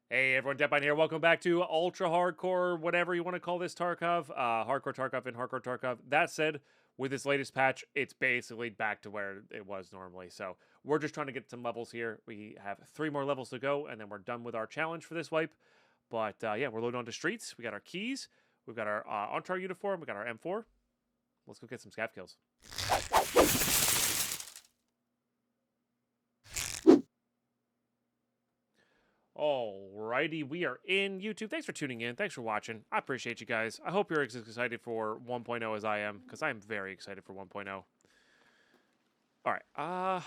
Hey everyone, Deadpine here. Welcome back to Ultra Hardcore, whatever you want to call this Tarkov. Hardcore Tarkov and Hardcore Tarkov. That said, with this latest patch, it's basically back to where it was normally. So we're just trying to get some levels here. We have 3 more levels to go, and then we're done with our challenge for this wipe. But yeah, we're loading onto streets. We got our keys. We've got our on-target uniform. We got our M4. Let's go get some scav kills. Alrighty, we are in YouTube. Thanks for tuning in. Thanks for watching. I appreciate you guys. I hope you're as excited for 1.0 as I am, because I am very excited for 1.0. Alright, I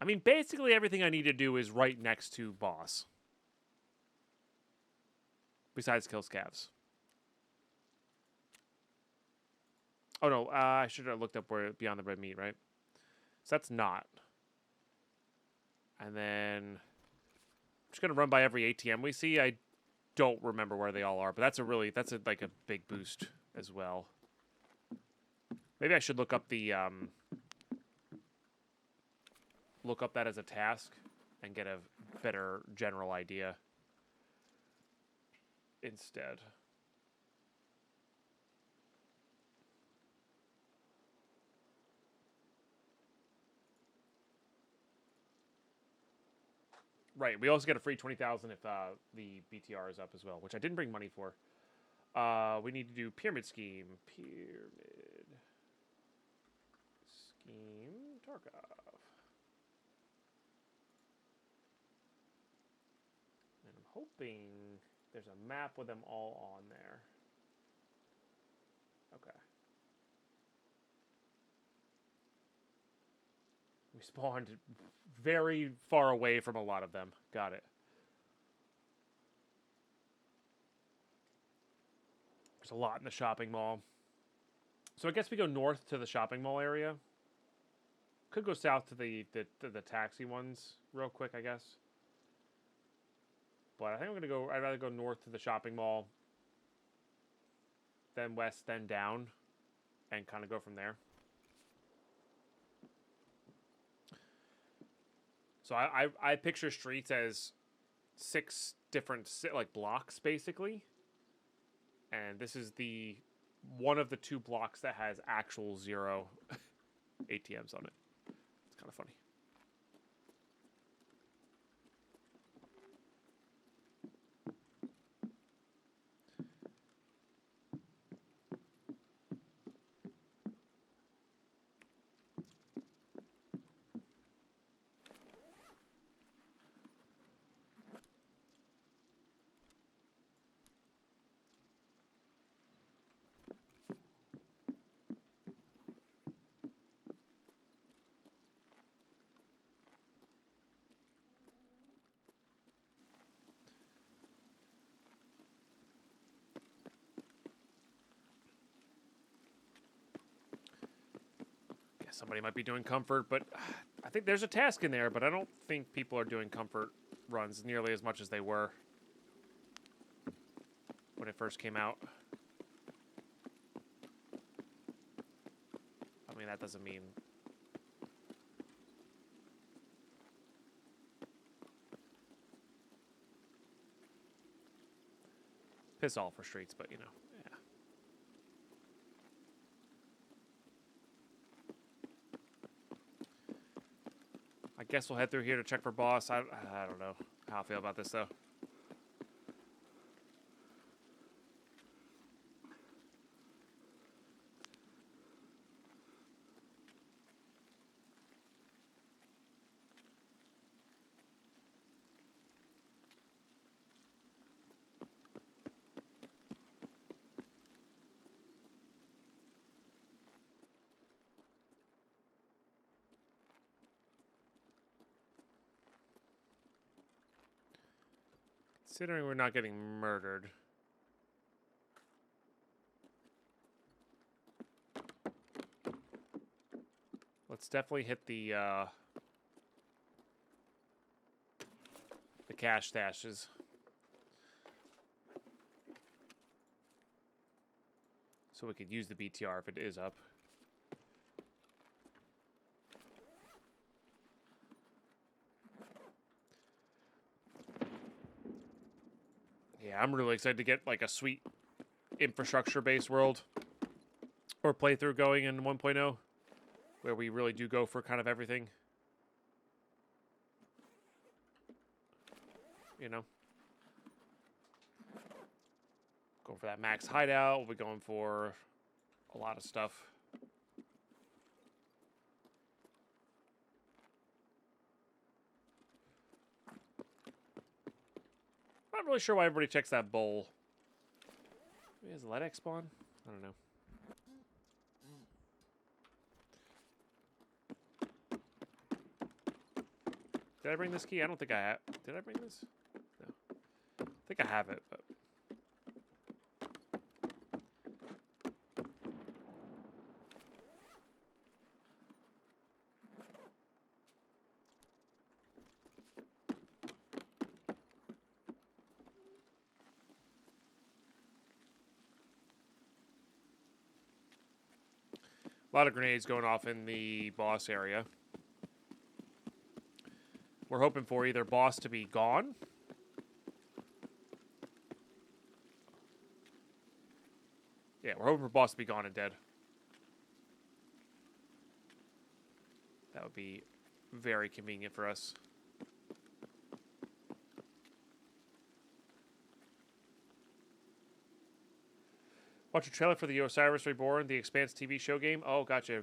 mean, basically everything I need to do is right next to boss. Besides kill scavs. Oh no, I should have looked up where beyond the red meat, right? So that's not. And then I'm just gonna run by every ATM we see. I don't remember where they all are, but that's like a big boost as well. Maybe I should look up the look up that as a task and get a better general idea instead. Right, we also get a free 20,000 if the BTR is up as well, which I didn't bring money for. We need to do pyramid scheme. Pyramid scheme Tarkov. And I'm hoping there's a map with them all on there. Okay. We spawned very far away from a lot of them. Got it. There's a lot in the shopping mall. So I guess we go north to the shopping mall area. Could go south to the taxi ones real quick, I guess. But I think I'm gonna go. I'd rather go north to the shopping mall, then west, then down, and kind of go from there. So I picture streets as 6 different like blocks basically, and this is the one of the 2 blocks that has actual 0 ATMs on it. It's kind of funny. Somebody might be doing comfort, but I think there's a task in there, but I don't think people are doing comfort runs nearly as much as they were when it first came out. I mean, that doesn't mean... piss all for streets, but you know. I guess we'll head through here to check for boss. I don't know how I feel about this, though. Considering we're not getting murdered. Let's definitely hit the cash stashes. So we could use the BTR if it is up. Yeah, I'm really excited to get like a sweet infrastructure-based world or playthrough going in 1.0 where we really do go for kind of everything. You know? Going for that max hideout. We'll be going for a lot of stuff. Not really sure why everybody checks that bowl. Maybe has Ledex spawn? I don't know. Did I bring this key? I don't think I have. Did I bring this? No. I think I have it, but... A lot of grenades going off in the boss area. We're hoping for either boss to be gone. Yeah, we're hoping for boss to be gone and dead. That would be very convenient for us. Watch a trailer for the Osiris Reborn, the Expanse TV show game. Oh, gotcha.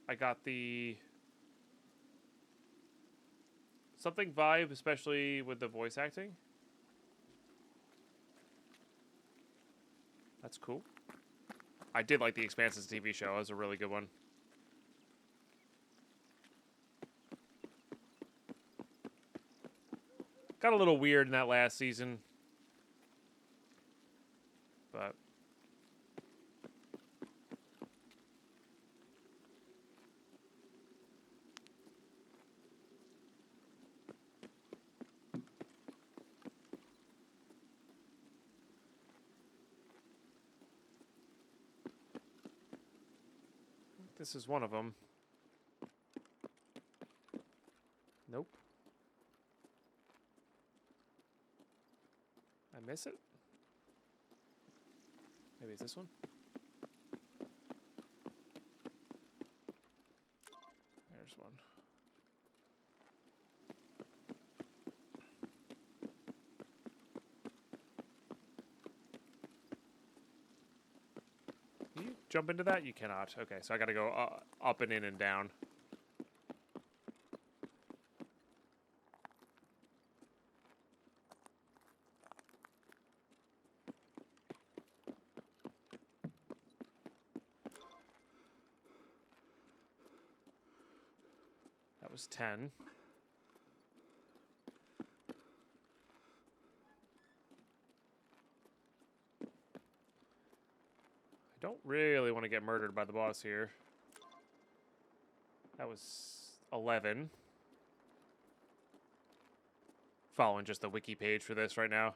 I got the... something vibe, especially with the voice acting. That's cool. I did like the Expanse's TV show. It was a really good one. Got a little weird in that last season. But... this is one of them. Nope. I miss it? Maybe it's this one? There's one. Can you jump into that? You cannot. Okay, so I gotta go up and in and down. That was 10. I don't really want to get murdered by the boss here. That was 11. Following just the wiki page for this right now.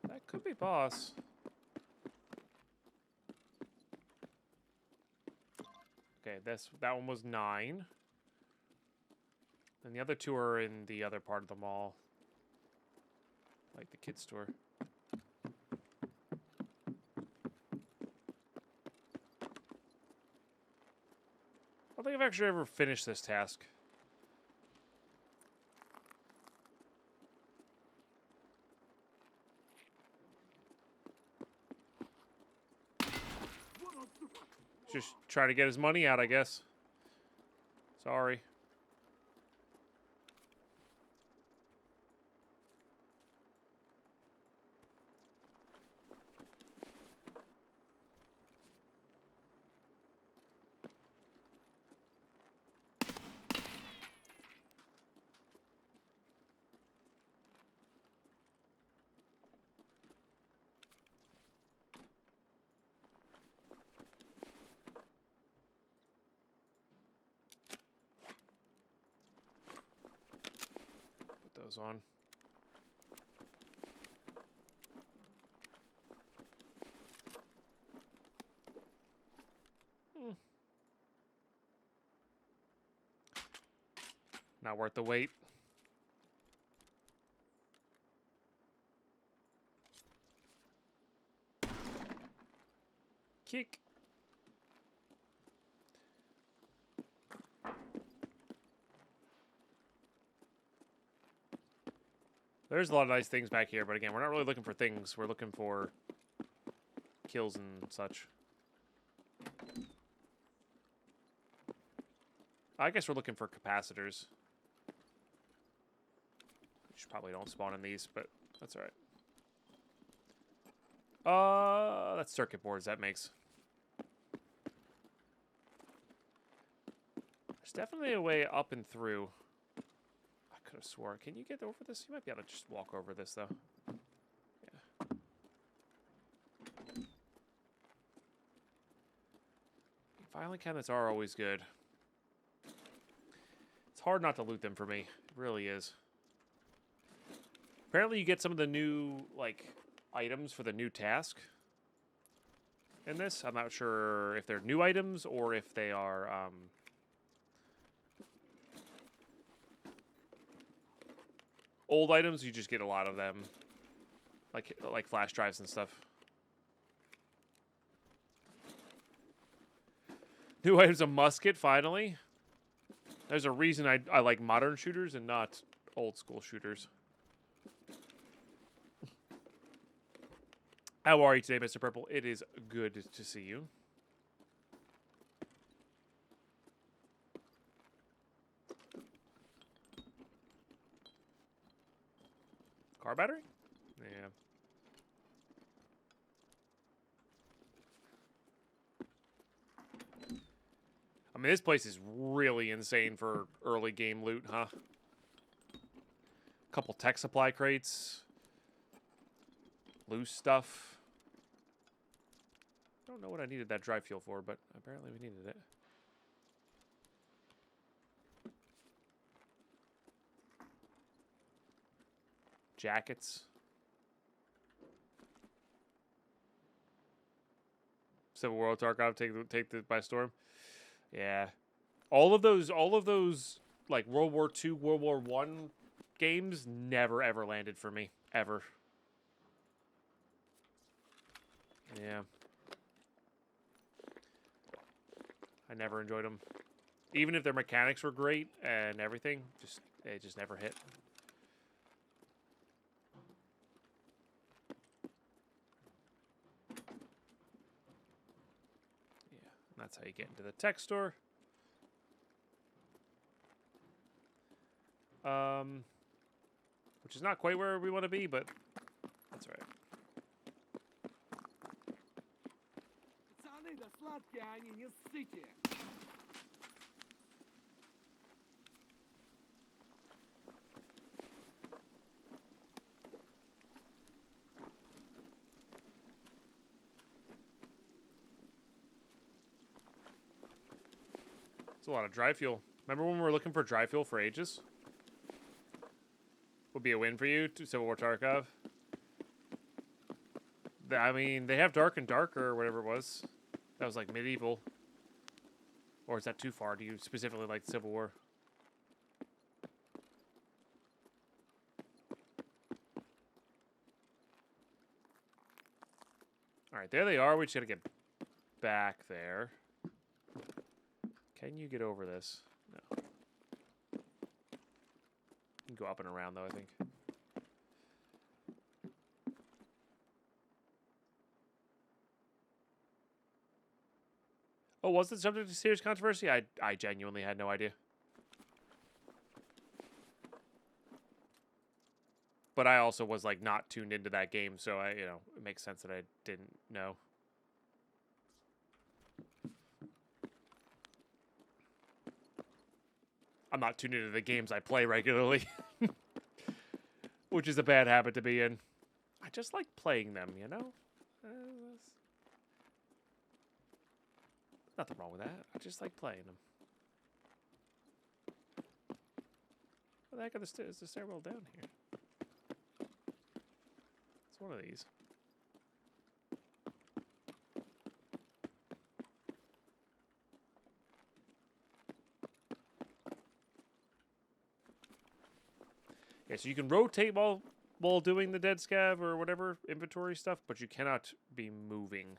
That could be boss. Okay, that one was 9. And the other 2 are in the other part of the mall. Like the kids store. I don't think I've actually ever finished this task. Just try to get his money out, I guess. Sorry. On. Not worth the wait. Kick. There's a lot of nice things back here, but again, we're not really looking for things. We're looking for kills and such. I guess we're looking for capacitors. Which probably don't spawn in these, but that's alright. That's circuit boards, that makes. There's definitely a way up and through. I could have swore. Can you get over this? You might be able to just walk over this, though. Yeah. Violent cabinets are always good. It's hard not to loot them for me. It really is. Apparently you get some of the new, like, items for the new task in this. I'm not sure if they're new items or if they are, old items. You just get a lot of them. Like flash drives and stuff. New items, a musket, finally. There's a reason I like modern shooters and not old school shooters. How are you today, Mr. Purple? It is good to see you. Car battery? Yeah. I mean, this place is really insane for early game loot, huh? Couple tech supply crates. Loose stuff. I don't know what I needed that dry fuel for, but apparently we needed it. Jackets. Civil War Tarkov, take it by storm. Yeah. All of those like World War II, World War I games never ever landed for me. Ever. Yeah. I never enjoyed them. Even if their mechanics were great and everything, it just never hit. Yeah, that's how you get into the tech store. Which is not quite where we want to be, but that's all right. It's a lot of dry fuel. Remember when we were looking for dry fuel for ages? Would be a win for you, to Civil War Tarkov. I mean, they have Dark and Darker, or whatever it was. That was like medieval. Or is that too far? Do you specifically like Civil War? Alright, there they are. We just gotta get back there. Can you get over this? No. You can go up and around, though, I think. Oh, was it subject to serious controversy? I genuinely had no idea. But I also was, like, not tuned into that game, so it makes sense that I didn't know. I'm not tuned into the games I play regularly. Which is a bad habit to be in. I just like playing them, you know? Nothing wrong with that. I just like playing them. What the heck is the stairwell down here? It's one of these. Okay, so you can rotate while doing the dead scav or whatever inventory stuff, but you cannot be moving.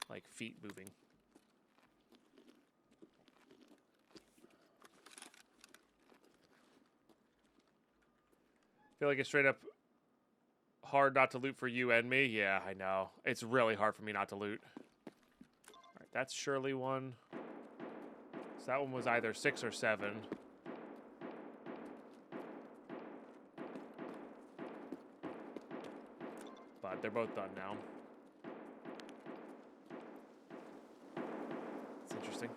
Like feet moving. I feel like it's straight up hard not to loot for you and me. Yeah, I know. It's really hard for me not to loot. Alright, that's surely one. So that one was either 6 or 7. But they're both done now. It's interesting.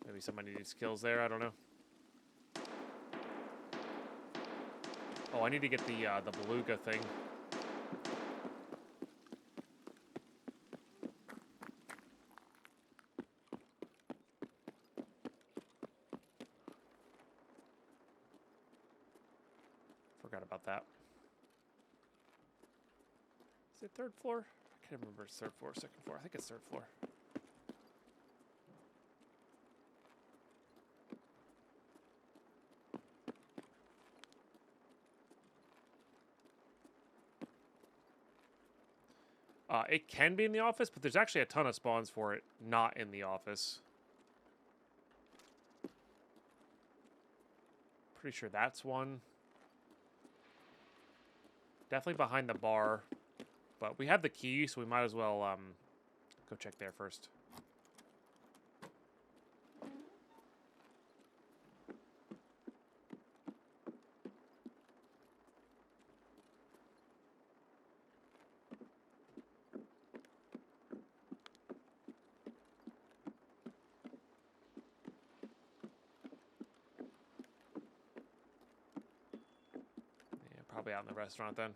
Maybe somebody needs skills there, I don't know. Oh, I need to get the beluga thing. Forgot about that. Is it 3rd floor? I can't remember if it's 3rd floor or 2nd floor. I think it's 3rd floor. It can be in the office, but there's actually a ton of spawns for it not in the office. Pretty sure that's one. Definitely behind the bar. But we have the key, so we might as well go check there first. Yeah, probably out in the restaurant then.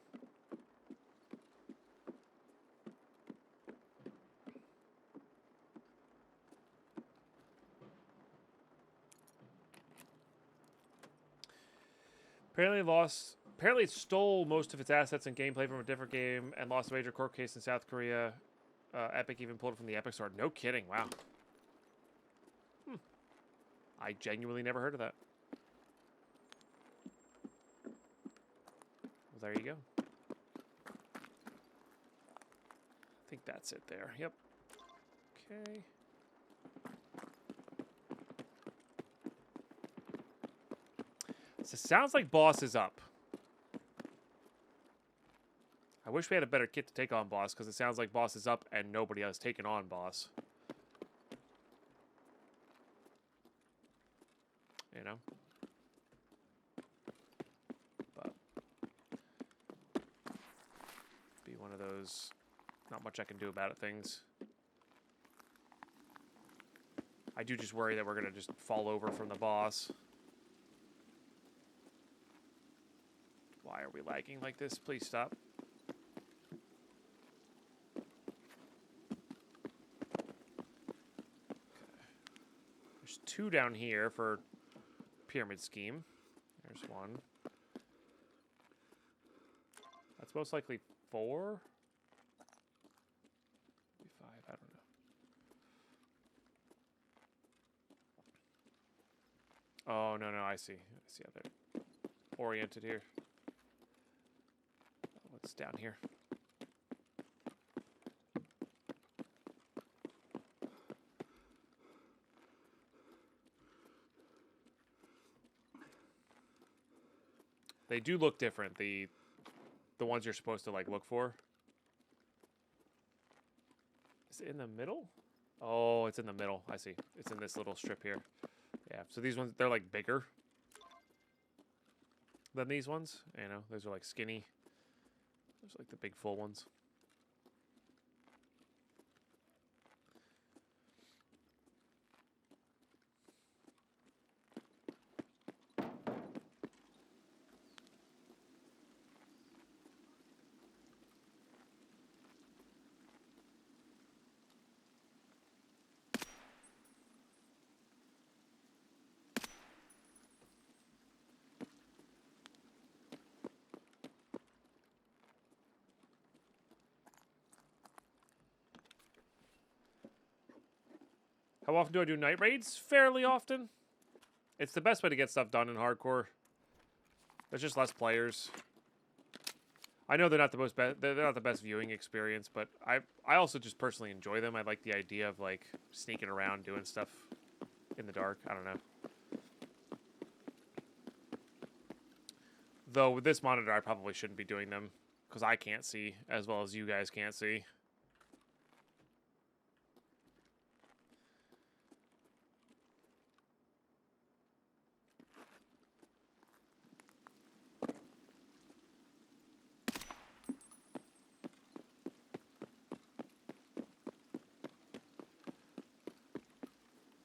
Apparently it stole most of its assets and gameplay from a different game and lost a major court case in South Korea. Epic even pulled it from the Epic Store. No kidding. Wow. I genuinely never heard of that. Well, there you go. I think that's it there. Yep. Okay. So it sounds like boss is up. I wish we had a better kit to take on boss, because it sounds like boss is up and nobody has taken on boss. You know? But be one of those not much I can do about it things. I do just worry that we're going to just fall over from the boss. Why are we lagging like this? Please stop. There's 2 down here for pyramid scheme. There's 1. That's most likely 4. Maybe 5, I don't know. Oh, no, I see. I see how they're oriented here. What's down here? They do look different, the ones you're supposed to like look for. Is it in the middle? Oh, it's in the middle. I see. It's in this little strip here. Yeah, so these ones, they're like bigger than these ones. You know, those are like skinny. Those are like the big full ones. How often do I do night raids? Fairly often. It's the best way to get stuff done in hardcore. There's just less players. I know they're not the most they're not the best viewing experience, but I also just personally enjoy them. I like the idea of like sneaking around doing stuff in the dark. I don't know. Though with this monitor, I probably shouldn't be doing them because I can't see as well as you guys can't see.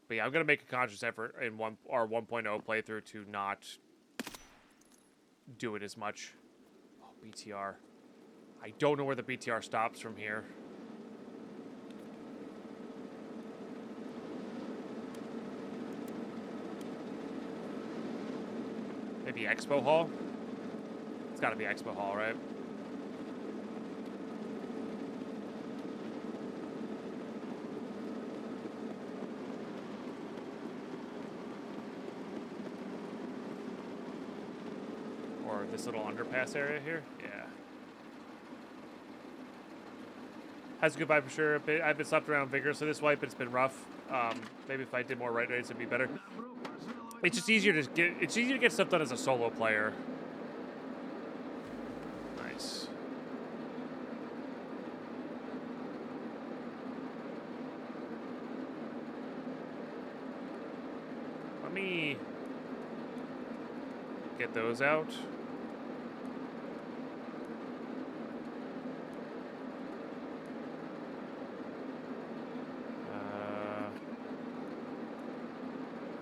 But yeah, I'm going to make a conscious effort in our 1.0 playthrough to not do it as much. Oh, BTR. I don't know where the BTR stops from here. Maybe Expo Hall? It's got to be Expo Hall, right? This little underpass area here. Yeah. Has a good vibe for sure. I've been slapped around vigorously this wipe, but it's been rough. Maybe if I did more right rates, it'd be better. It's just easier to get. It's easier to get stuff done as a solo player. Nice. Let me get those out.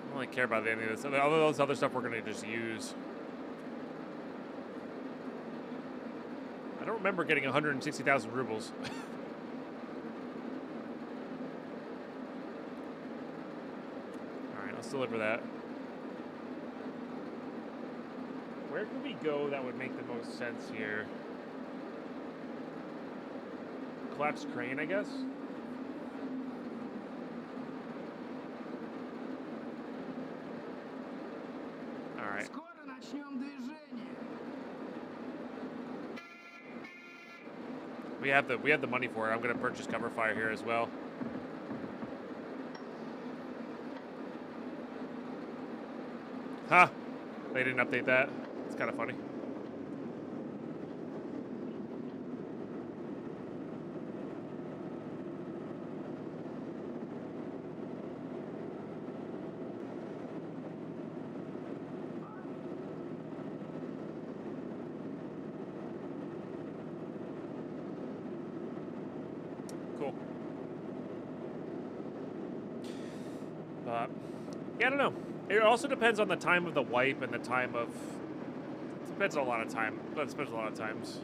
I don't really care about any of this. All those other stuff we're going to just use. I don't remember getting 160,000 rubles. Alright, let's deliver that. Where could we go that would make the most sense here? Collapsed crane, I guess? Alright. We have the money for it. I'm gonna purchase cover fire here as well. Huh. They didn't update that. It's kind of funny. Cool. But yeah, I don't know. It also depends on the time of the wipe and the time of. It depends on a lot of time. It depends a lot of times.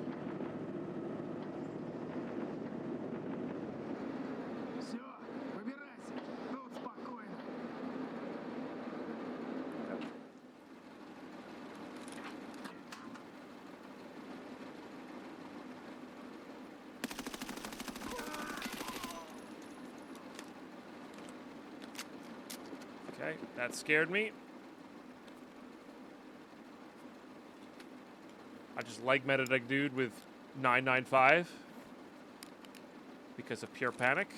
Okay, that scared me. I just leg meted a dude with 995 because of pure panic.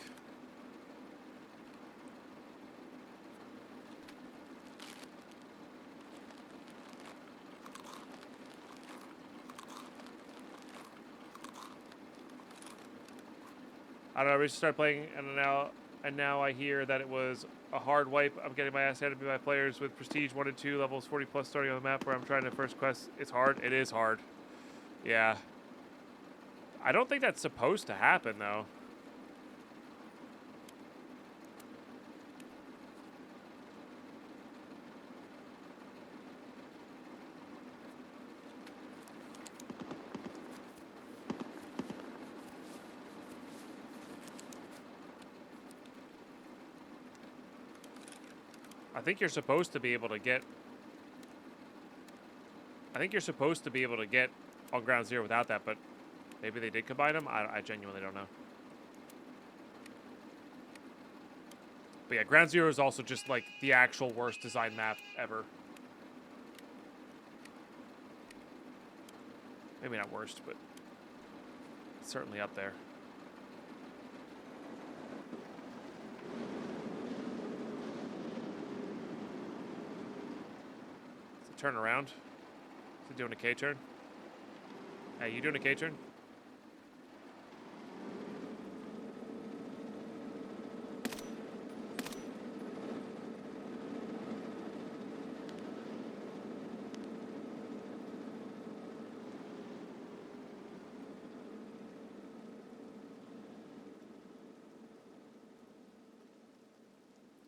I don't know, we should start playing, and now I hear that it was a hard wipe. I'm getting my ass handed to me by players with prestige 1 and 2, levels 40 plus starting on the map where I'm trying to first quest. It's hard. It is hard. Yeah. I don't think that's supposed to happen, though. I think you're supposed to be able to get... I think you're supposed to be able to get on ground zero without that, but maybe they did combine them? I genuinely don't know. But But yeah, Ground Zero is also just like the actual worst design map ever. Maybe not worst, but certainly up there. So turn around. Is he doing a K-turn? Hey, you doing a K-turn?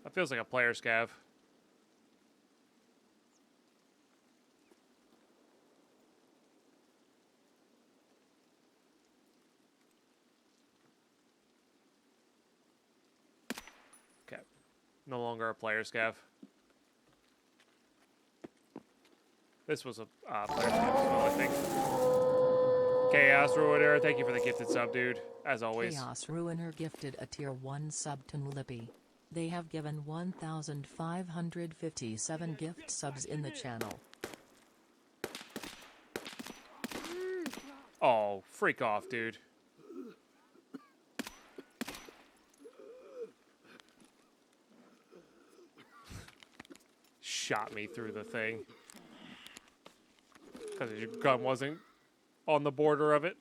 That feels like a player scav. Okay. No longer a player scav. This was a player scav as well, I think. Chaos Ruiner, thank you for the gifted sub, dude. As always. Chaos Ruiner gifted a tier 1 sub to Nulippy. They have given 1,557 gift subs in the channel. Oh, freak off, dude. Shot me through the thing. Because your gun wasn't on the border of it.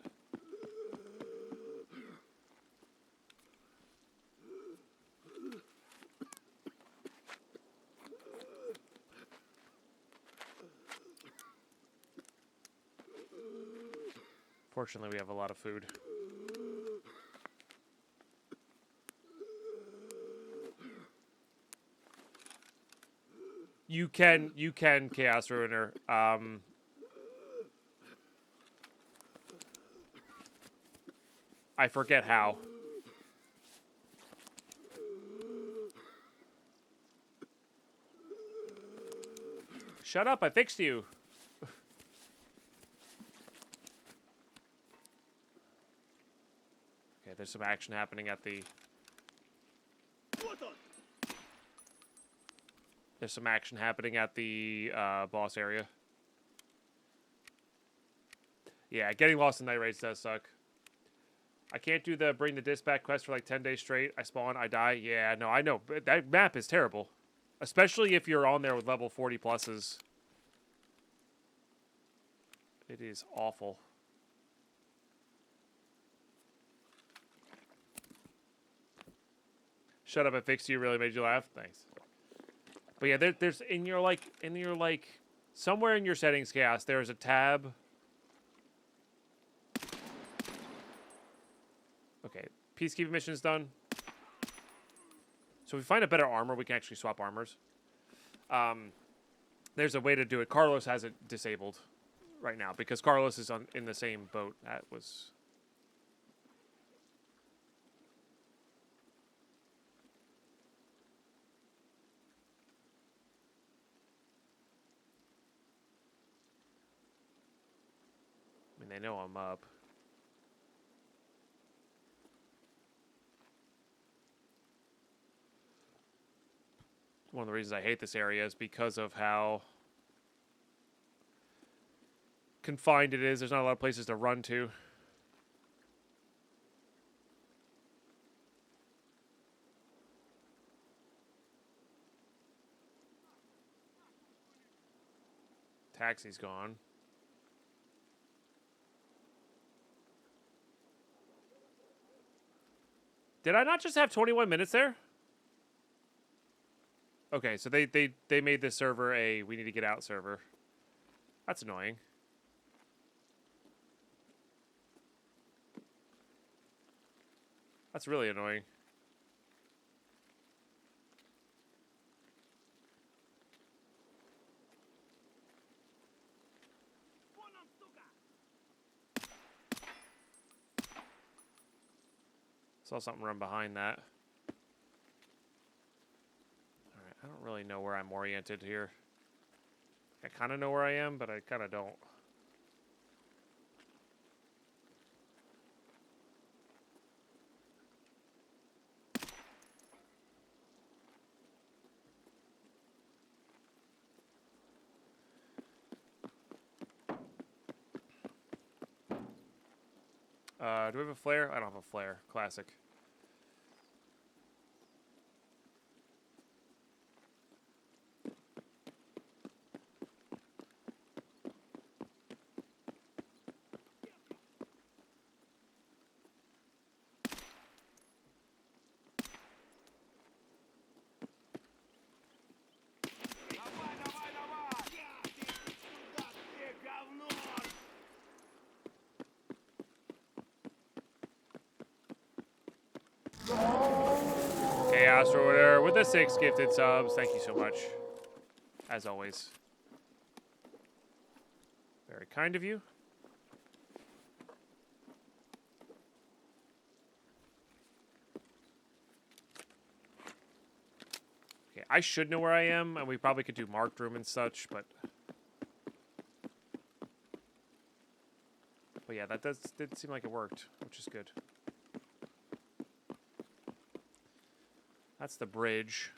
Fortunately, we have a lot of food. You can, Chaos Ruiner. I forget how. Shut up, I fixed you. Okay, there's some action happening at the... There's some action happening at the boss area. Yeah, getting lost in night raids does suck. I can't do the bring the dispatch quest for like 10 days straight. I spawn, I die. Yeah, no, I know. But that map is terrible. Especially if you're on there with level 40 pluses. It is awful. Shut up, I fixed you. Really made you laugh. Thanks. But yeah, there's in your somewhere in your settings, Chaos, there's a tab. Okay, peacekeeping mission is done. So if we find a better armor, we can actually swap armors. There's a way to do it. Carlos has it disabled right now because Carlos is in the same boat. That was... I mean, they know I'm up. One of the reasons I hate this area is because of how confined it is. There's not a lot of places to run to. Taxi's gone. Did I not just have 21 minutes there? Okay, so they made this server a we need to get out server. That's annoying. That's really annoying. Saw something run behind that. Alright, I don't really know where I'm oriented here. I kind of know where I am, but I kind of don't. Do we have a flare? I don't have a flare. Classic. Chaos Ruler with the 6 gifted subs. Thank you so much. As always. Very kind of you. Okay, I should know where I am, and we probably could do marked room and such, but yeah, that did seem like it worked, which is good. That's the bridge.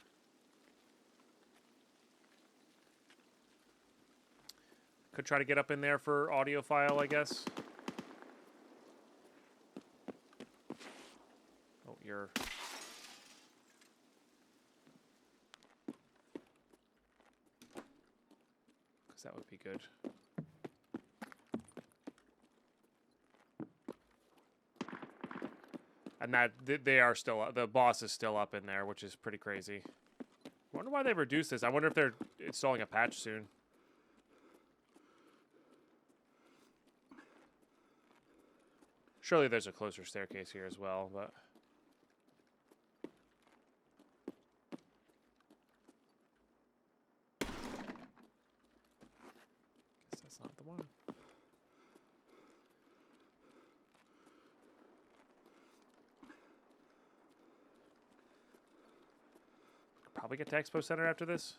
Could try to get up in there for audio file, I guess. Oh, you're... Because that would be good. And that they are still, the boss is still up in there, which is pretty crazy. I wonder why they reduced this. I wonder if they're installing a patch soon. Surely there's a closer staircase here as well, but... Guess that's not the one. Probably get to Expo Center after this.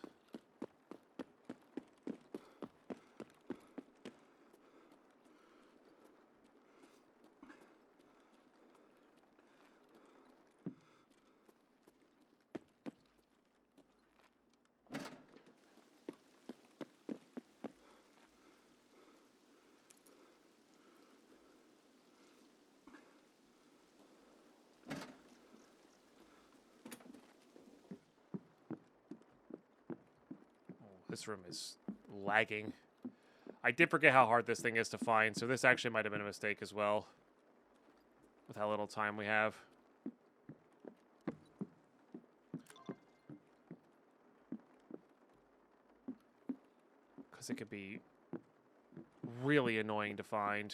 This room is lagging. I did forget how hard this thing is to find, so this actually might have been a mistake as well. With how little time we have. Because it could be really annoying to find.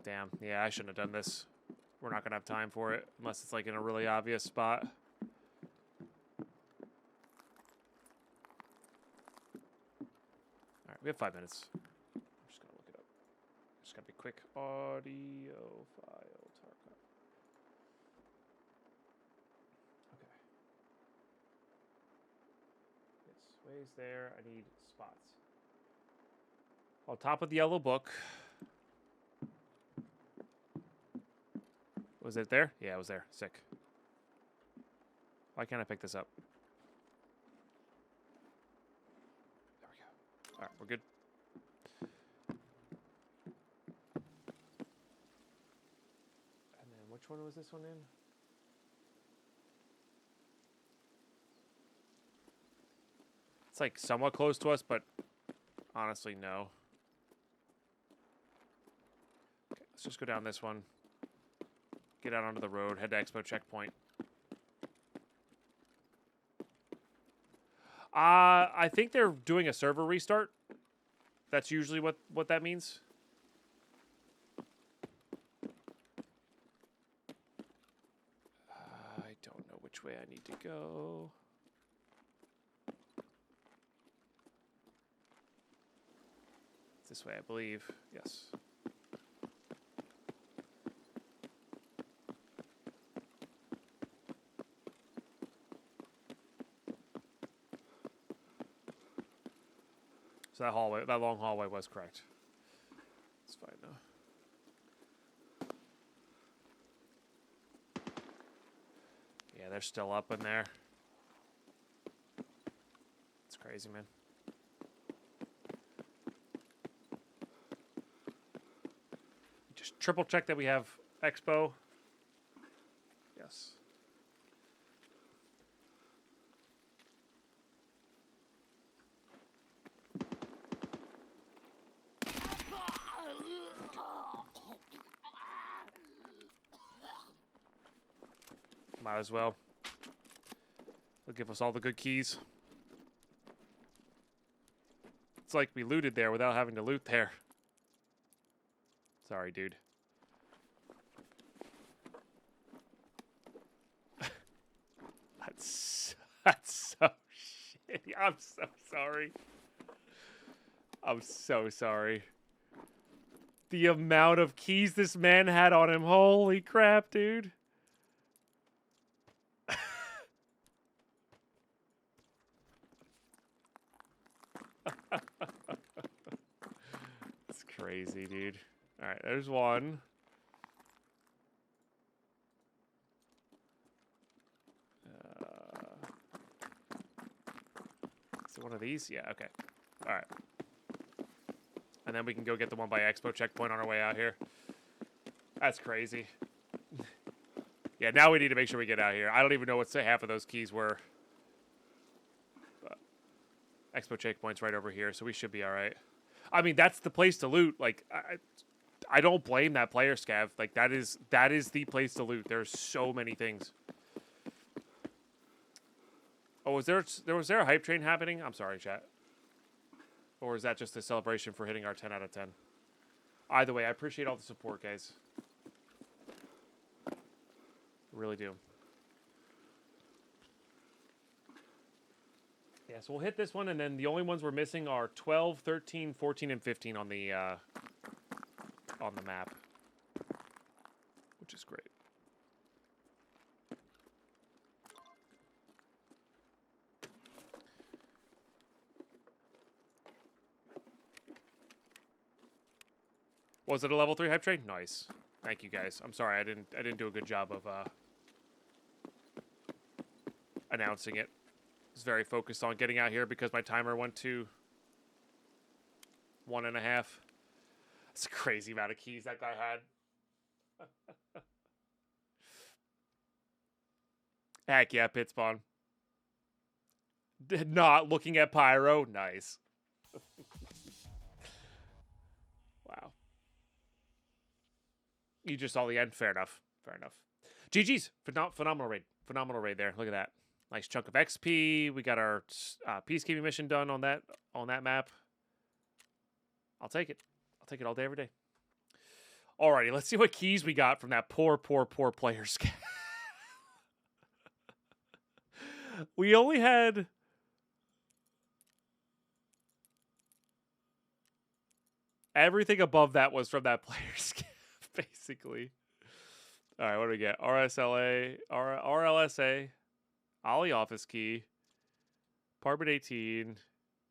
Damn, yeah, I shouldn't have done this. We're not going to have time for it, unless it's like in a really obvious spot. We have 5 minutes. I'm just going to look it up. Just got to be quick. Audio file Tarkov. Okay. Yes, ways there. I need spots. On top of the yellow book. Was it there? Yeah, it was there. Sick. Why can't I pick this up? Alright, we're good. And then which one was this one in? It's like somewhat close to us, but honestly, no. Okay, let's just go down this one. Get out onto the road, head to Expo checkpoint. I think they're doing a server restart. That's usually what that means. I don't know which way I need to go. It's this way, I believe. Yes. So that hallway, that long hallway was correct. It's fine now. Yeah, they're still up in there. It's crazy, man. triple check that we have Expo. Yes. Might as well. They'll give us all the good keys. It's like we looted there without having to loot there. Sorry, dude. That's so shitty. I'm so sorry. I'm so sorry. The amount of keys this man had on him. Holy crap, dude. That's crazy, dude. All right, there's one. Is it one of these? Yeah, okay. All right. And then we can go get the one by Expo checkpoint on our way out here. That's crazy. Yeah, now we need to make sure we get out here. I don't even know what half of those keys were. But Expo checkpoint's right over here, so we should be all right. I mean, that's the place to loot. Like, I don't blame that player, Scav. Like, that is the place to loot. There's so many things. Oh, was there a hype train happening? I'm sorry, chat. Or is that just a celebration for hitting our 10 out of 10? Either way, I appreciate all the support, guys. Really do. Yeah, so we'll hit this one, and then the only ones we're missing are 12, 13, 14, and 15 on the map, which is great. Was it a level 3 hype train? Nice. Thank you, guys. I'm sorry I didn't do a good job of announcing it. I was very focused on getting out here because my timer went to 1.5. It's a crazy amount of keys that guy had. Heck yeah, pit spawn. Not looking at Pyro. Nice. Wow. You just saw the end. Fair enough. Fair enough. GG's. Phenomenal raid. Phenomenal raid there. Look at that. Nice chunk of XP. We got our peacekeeping mission done on that map. I'll take it. I'll take it all day, every day. Alrighty, let's see what keys we got from that poor player scan. We only had... Everything above that was from that player scan, basically. All right, what do we get? RLSA, Ollie office key, Apartment 18,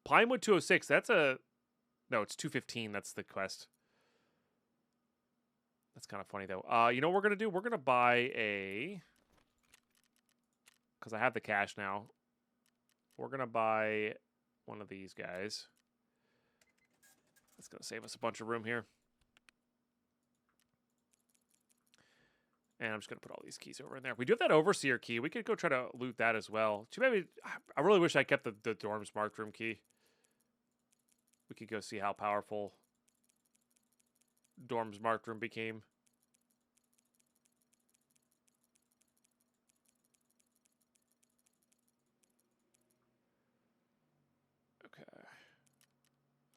Pinewood 206. That's a... No, it's 215. That's the quest. That's kind of funny, though. You know what we're going to do? We're going to buy a... Because I have the cash now. We're going to buy one of these guys. That's going to save us a bunch of room here. And I'm just going to put all these keys over in there. We do have that Overseer key. We could go try to loot that as well. Too bad I really wish I kept the dorms marked room key. We could go see how powerful dorms marked room became. Okay.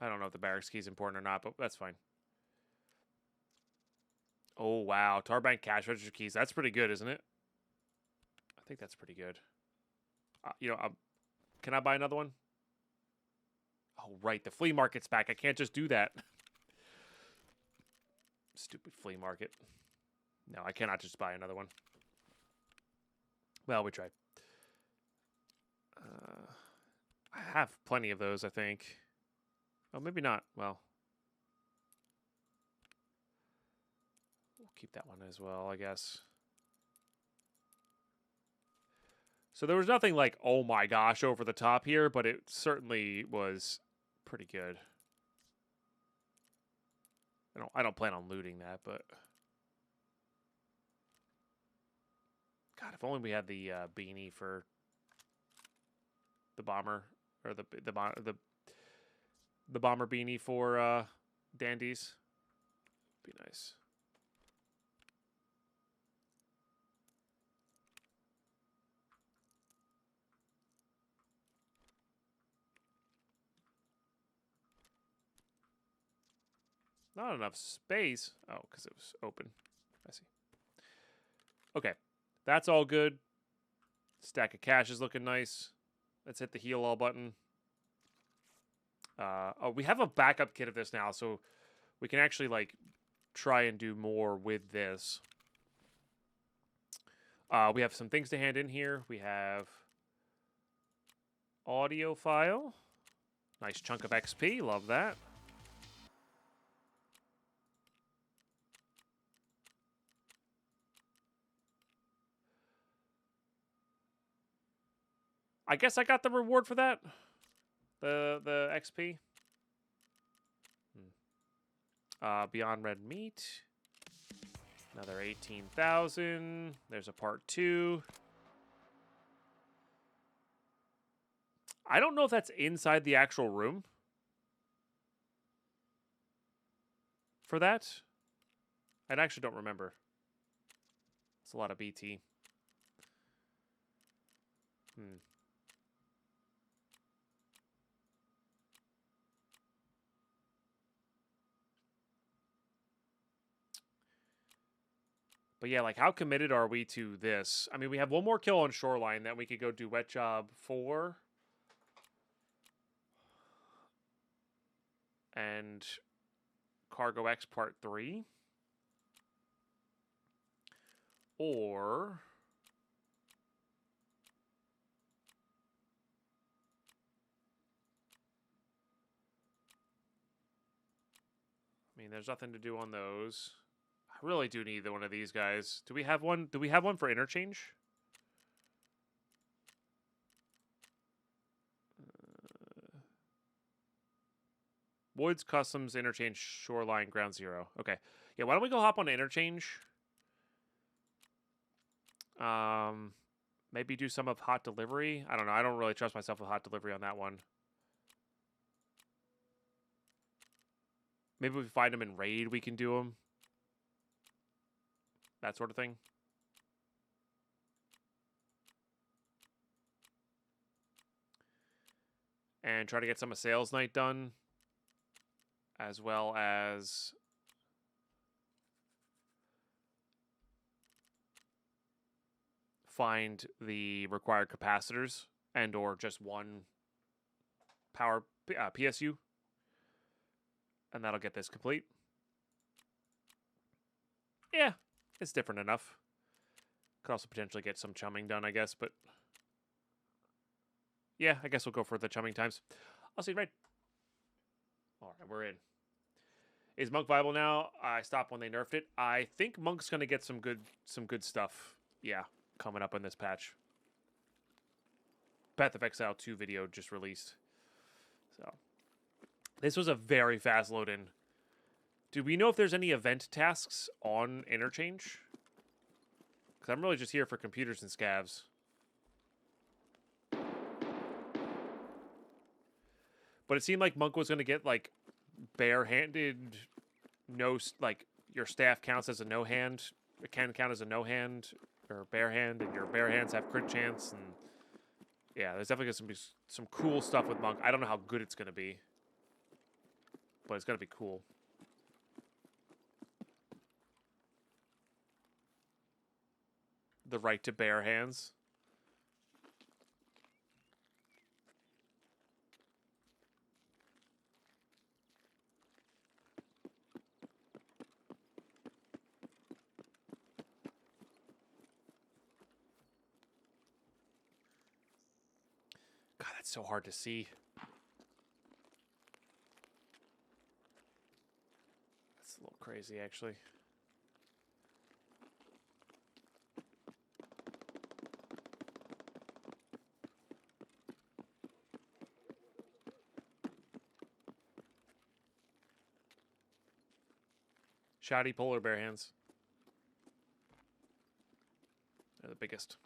I don't know if the barracks key is important or not, but that's fine. Oh, wow. Tarbank cash register keys. That's pretty good, isn't it? I think that's pretty good. Can I buy another one? Oh, right. The flea market's back. I can't just do that. Stupid flea market. No, I cannot just buy another one. Well, we tried. I have plenty of those, I think. Oh, maybe not. Well, we'll keep that one as well, I guess. So there was nothing like, oh my gosh, over the top here, but it certainly was pretty good. I don't plan on looting that, but God, if only we had the beanie for the bomber, or the bomber beanie for dandies. Be nice. Not enough space. Oh, because it was open. I see. Okay, that's all good. Stack of cash is looking nice. Let's hit the heal all button. Oh, we have a backup kit of this now, so we can actually like try and do more with this. We have some things to hand in here. We have audio file. Nice chunk of XP. Love that. I guess I got the reward for that. The XP. Beyond Red Meat. Another 18,000. There's a part 2. I don't know if that's inside the actual room for that. I actually don't remember. It's a lot of BT. But yeah, like, how committed are we to this? I mean, we have one more kill on Shoreline that we could go do Wet Job 4. And Cargo X Part 3. Or... I mean, there's nothing to do on those. I really do need one of these guys. Do we have one? Do we have one for interchange? Woods, Customs, Interchange, Shoreline, Ground Zero. Okay. Yeah, why don't we go hop on interchange? Maybe do some of hot delivery. I don't know. I don't really trust myself with hot delivery on that one. Maybe if we find them in raid, we can do them. That sort of thing. And try to get some of sales night done. As well as... find the required capacitors and or just one power PSU. And that'll get this complete. Yeah, it's different enough. Could also potentially get some chumming done, I guess, but... yeah, I guess we'll go for the chumming times. I'll see you right. Alright, we're in. Is Monk viable now? I stopped when they nerfed it. I think Monk's gonna get some good stuff. Yeah, coming up in this patch. Path of Exile 2 video just released. So this was a very fast load in. Do we know if there's any event tasks on Interchange? Because I'm really just here for computers and scavs. But it seemed like Monk was going to get, like, barehanded, no, like, your staff counts as a no hand. It can count as a no hand or bare hand, and your bare hands have crit chance. And yeah, there's definitely going to be some cool stuff with Monk. I don't know how good it's going to be, but it's going to be cool. The right to bare hands. God, that's so hard to see. That's a little crazy, actually. Shoddy polar bear hands. They're the biggest.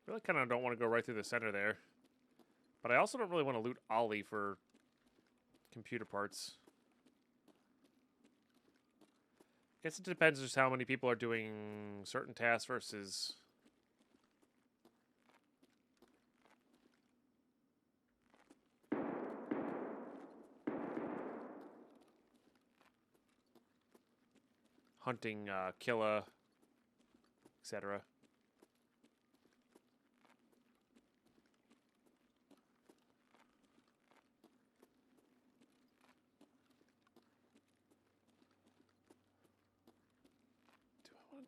Really kind of don't want to go right through the center there. But I also don't really want to loot Ollie for computer parts. Guess it depends just how many people are doing certain tasks versus... hunting, killa, etc.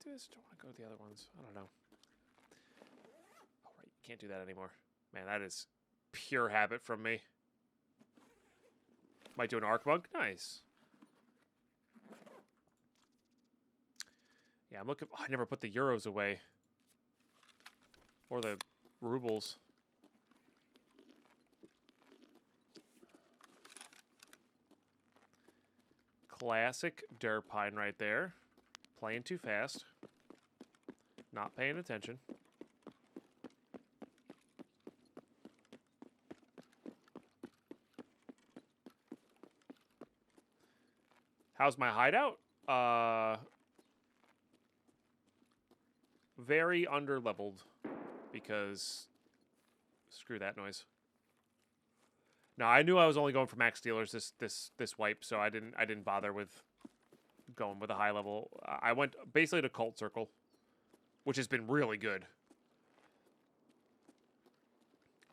Do this? Do I want to go to the other ones? I don't know. Oh, right. You can't do that anymore. Man, that is pure habit from me. Might do an arc monk? Nice. Yeah, I'm looking... Oh, I never put the euros away. Or the rubles. Classic Deadpine right there. Playing too fast. Not paying attention. How's my hideout? Very under-leveled. Because... Screw that noise. No, I knew I was only going for max dealers this wipe, so I didn't bother with going with a high level. I went basically to Cult Circle, which has been really good.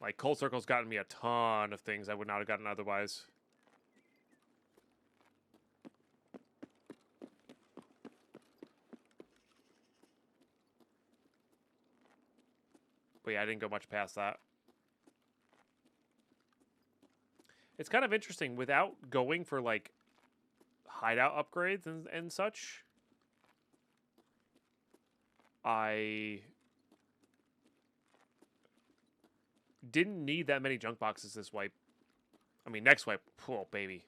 Like, Cult Circle's gotten me a ton of things I would not have gotten otherwise. But yeah, I didn't go much past that. It's kind of interesting, without going for, like, hideout upgrades and such, I didn't need that many junk boxes this wipe. I mean, next wipe, oh baby,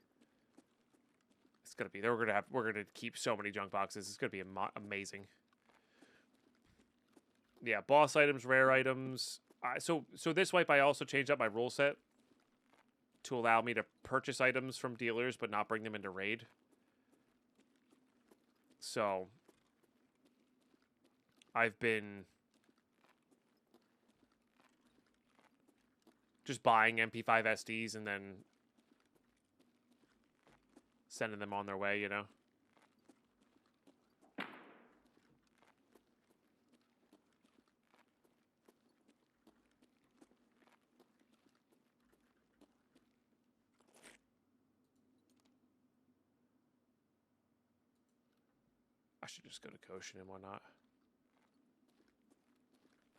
it's gonna be. We're gonna keep so many junk boxes. It's gonna be amazing. Yeah, boss items, rare items. So this wipe, I also changed up my rule set to allow me to purchase items from dealers, but not bring them into raid. So I've been just buying MP5 SDs and then sending them on their way, you know? I should just go to Koshin and whatnot.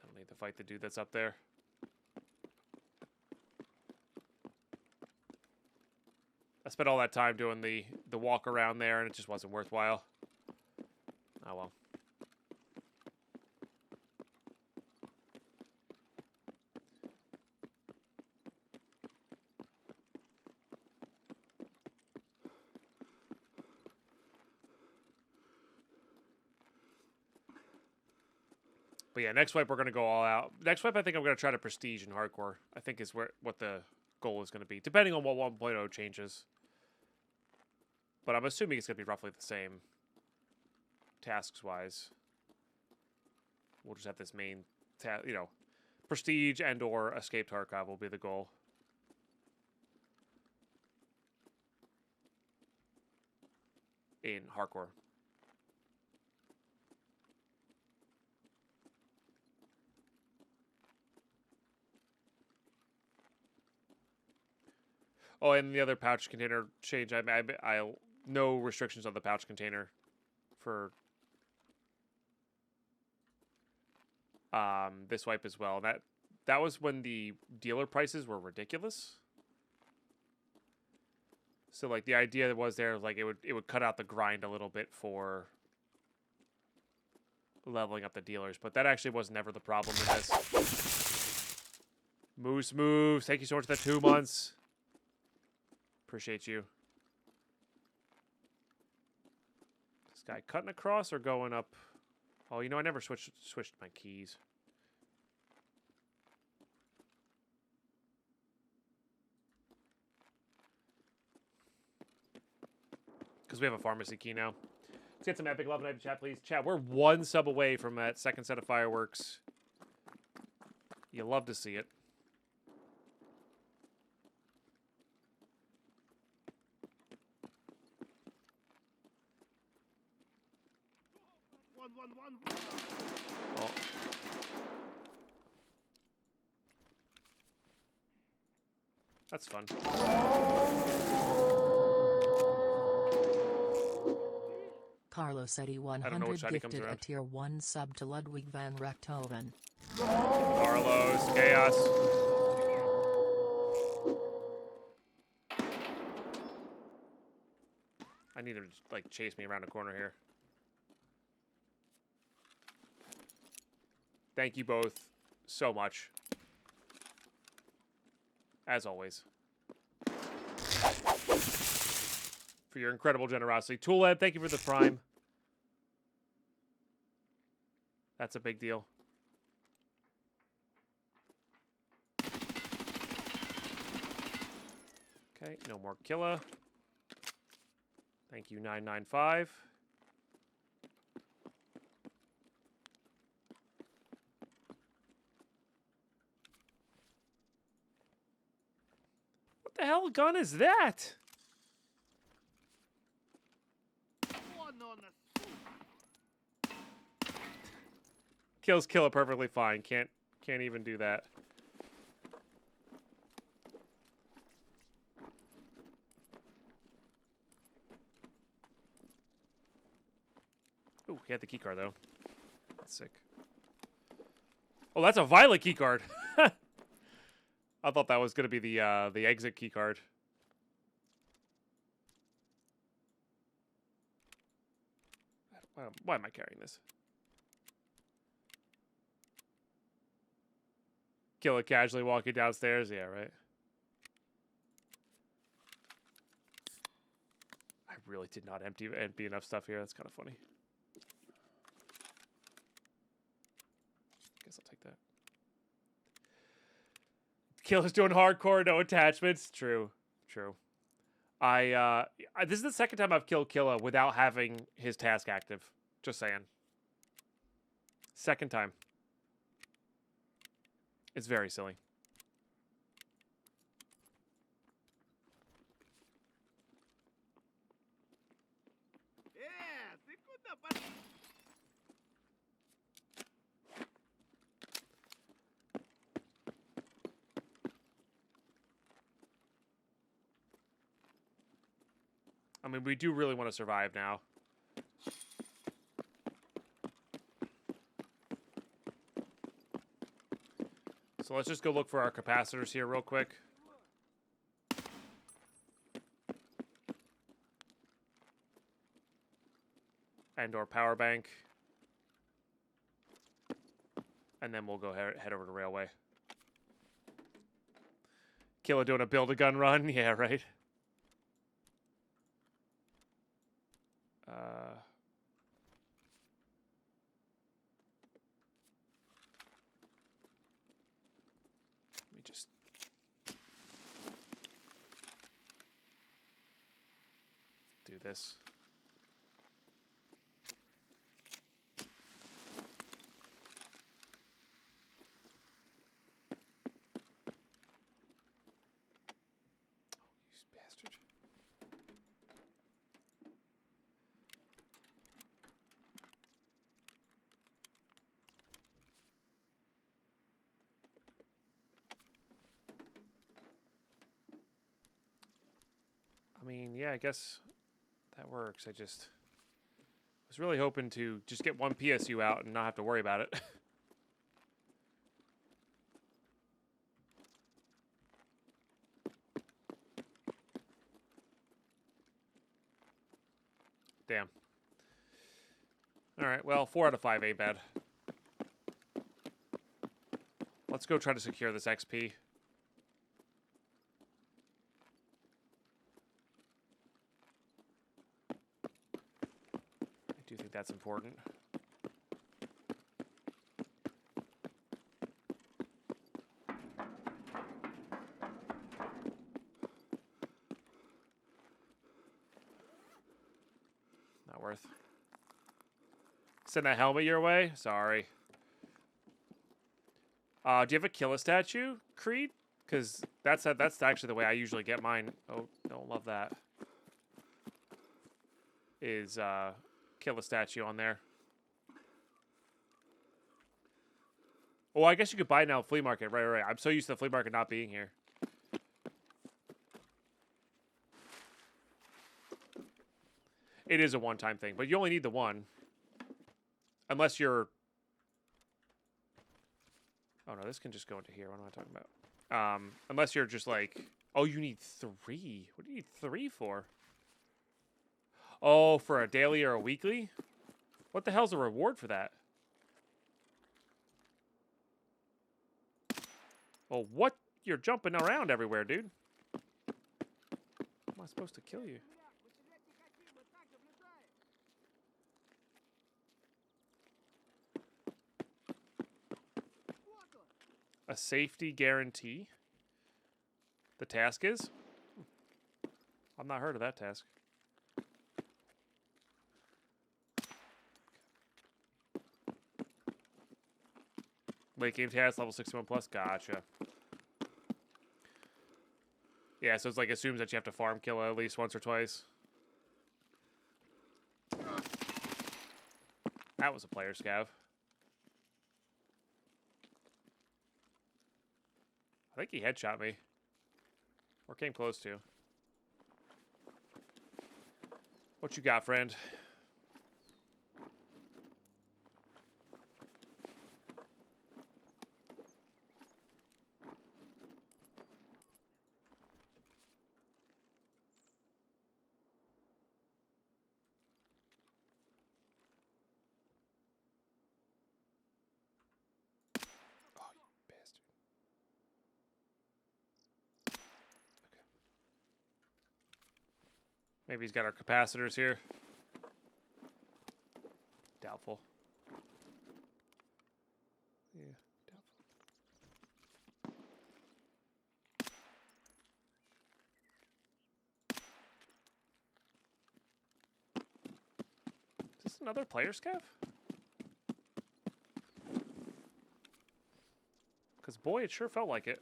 I don't need to fight the dude that's up there. I spent all that time doing the walk around there, and it just wasn't worthwhile. Oh well. But yeah, next wipe we're going to go all out. Next wipe I think I'm going to try to prestige in hardcore. I think is what the goal is going to be, depending on what 1.0 changes. But I'm assuming it's going to be roughly the same, tasks-wise. We'll just have this main, prestige and or escape Tarkov will be the goal. In hardcore. Oh, and the other pouch container change. I'll no restrictions on the pouch container for this wipe as well. That that was when the dealer prices were ridiculous. So like the idea was there, like it would cut out the grind a little bit for leveling up the dealers, but that actually was never the problem in this. Moose moves. Thank you so much for the 2 months. Appreciate you. This guy cutting across or going up? Oh, you know, I never switched my keys. Because we have a pharmacy key now. Let's get some epic love tonight in chat, please. Chat, we're 1 sub away from that second set of fireworks. You love to see it. Oh. That's fun. Carlos Eddy 100 gifted a tier 1 sub to Ludwig van Rechthoven. Carlos, chaos. I need him to like chase me around the corner here. Thank you both so much. As always. For your incredible generosity. Toolhead, thank you for the prime. That's a big deal. Okay, no more Killa. Thank you, 995. What the hell gun is that? Kills Killa perfectly fine. Can't even do that. Ooh, he had the keycard though. That's sick. Oh, that's a violet keycard. I thought that was gonna be the exit keycard. Why am I carrying this? Kill it casually walking downstairs. Yeah, right. I really did not empty enough stuff here. That's kind of funny. Guess I'll take that. Killer's doing hardcore, no attachments. True. This is the second time I've killed Killa without having his task active. Just saying. Second time. It's very silly. I mean, we do really want to survive now. So let's just go look for our capacitors here real quick. And or power bank. And then we'll go head over to Railway. Killa doing a build-a-gun run? Yeah, right. Let me just... do this. I mean, yeah, I guess that works. I was really hoping to just get one PSU out and not have to worry about it. Damn. All right, well, 4 out of 5 ain't bad. Let's go try to secure this XP. I do think that's important. Not worth. Send a helmet your way? Sorry. Do you have a kill a statue, Creed? Because that's actually the way I usually get mine. Oh, don't love that. Is kill a statue on there. Oh, I guess you could buy it now at Flea Market. Right. I'm so used to the Flea Market not being here. It is a one-time thing, but you only need the one. Unless you're... Oh, no, this can just go into here. What am I talking about? Unless you're just like... Oh, you need 3. What do you need 3 for? Oh, for a daily or a weekly? What the hell's the reward for that? Oh, what? You're jumping around everywhere, dude. How am I supposed to kill you? A safety guarantee? The task is? I've not heard of that task. Late game task, level 61 plus. Gotcha. Yeah, so it's like assumes that you have to farm kill at least once or twice. That was a player scav. I think he headshot me. Or came close to. What you got, friend? Maybe he's got our capacitors here. Doubtful. Yeah, doubtful. Is this another player scav? Because boy, it sure felt like it.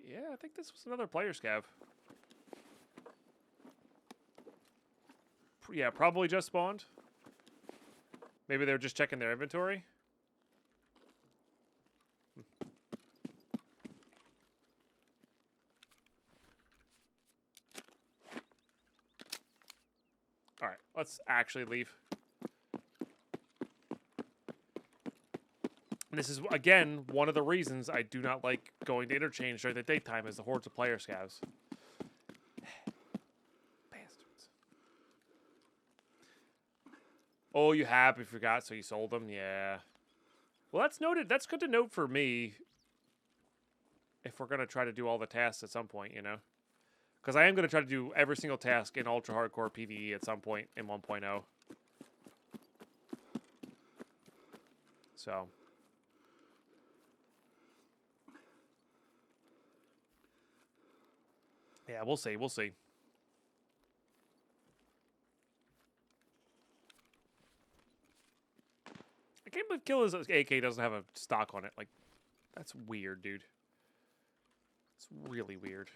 Yeah, I think this was another player scav. Yeah, probably just spawned. Maybe they were just checking their inventory. All right, let's actually leave. And this is, again, one of the reasons I do not like going to interchange during the daytime is the hordes of player scavs. Bastards. Oh, you happy forgot, so you sold them? Yeah. Well, that's noted. That's good to note for me if we're going to try to do all the tasks at some point, you know? Because I am going to try to do every single task in Ultra Hardcore PvE at some point in 1.0. So... yeah, we'll see. We'll see. I can't believe Killer's AK doesn't have a stock on it. Like, that's weird, dude. It's really weird.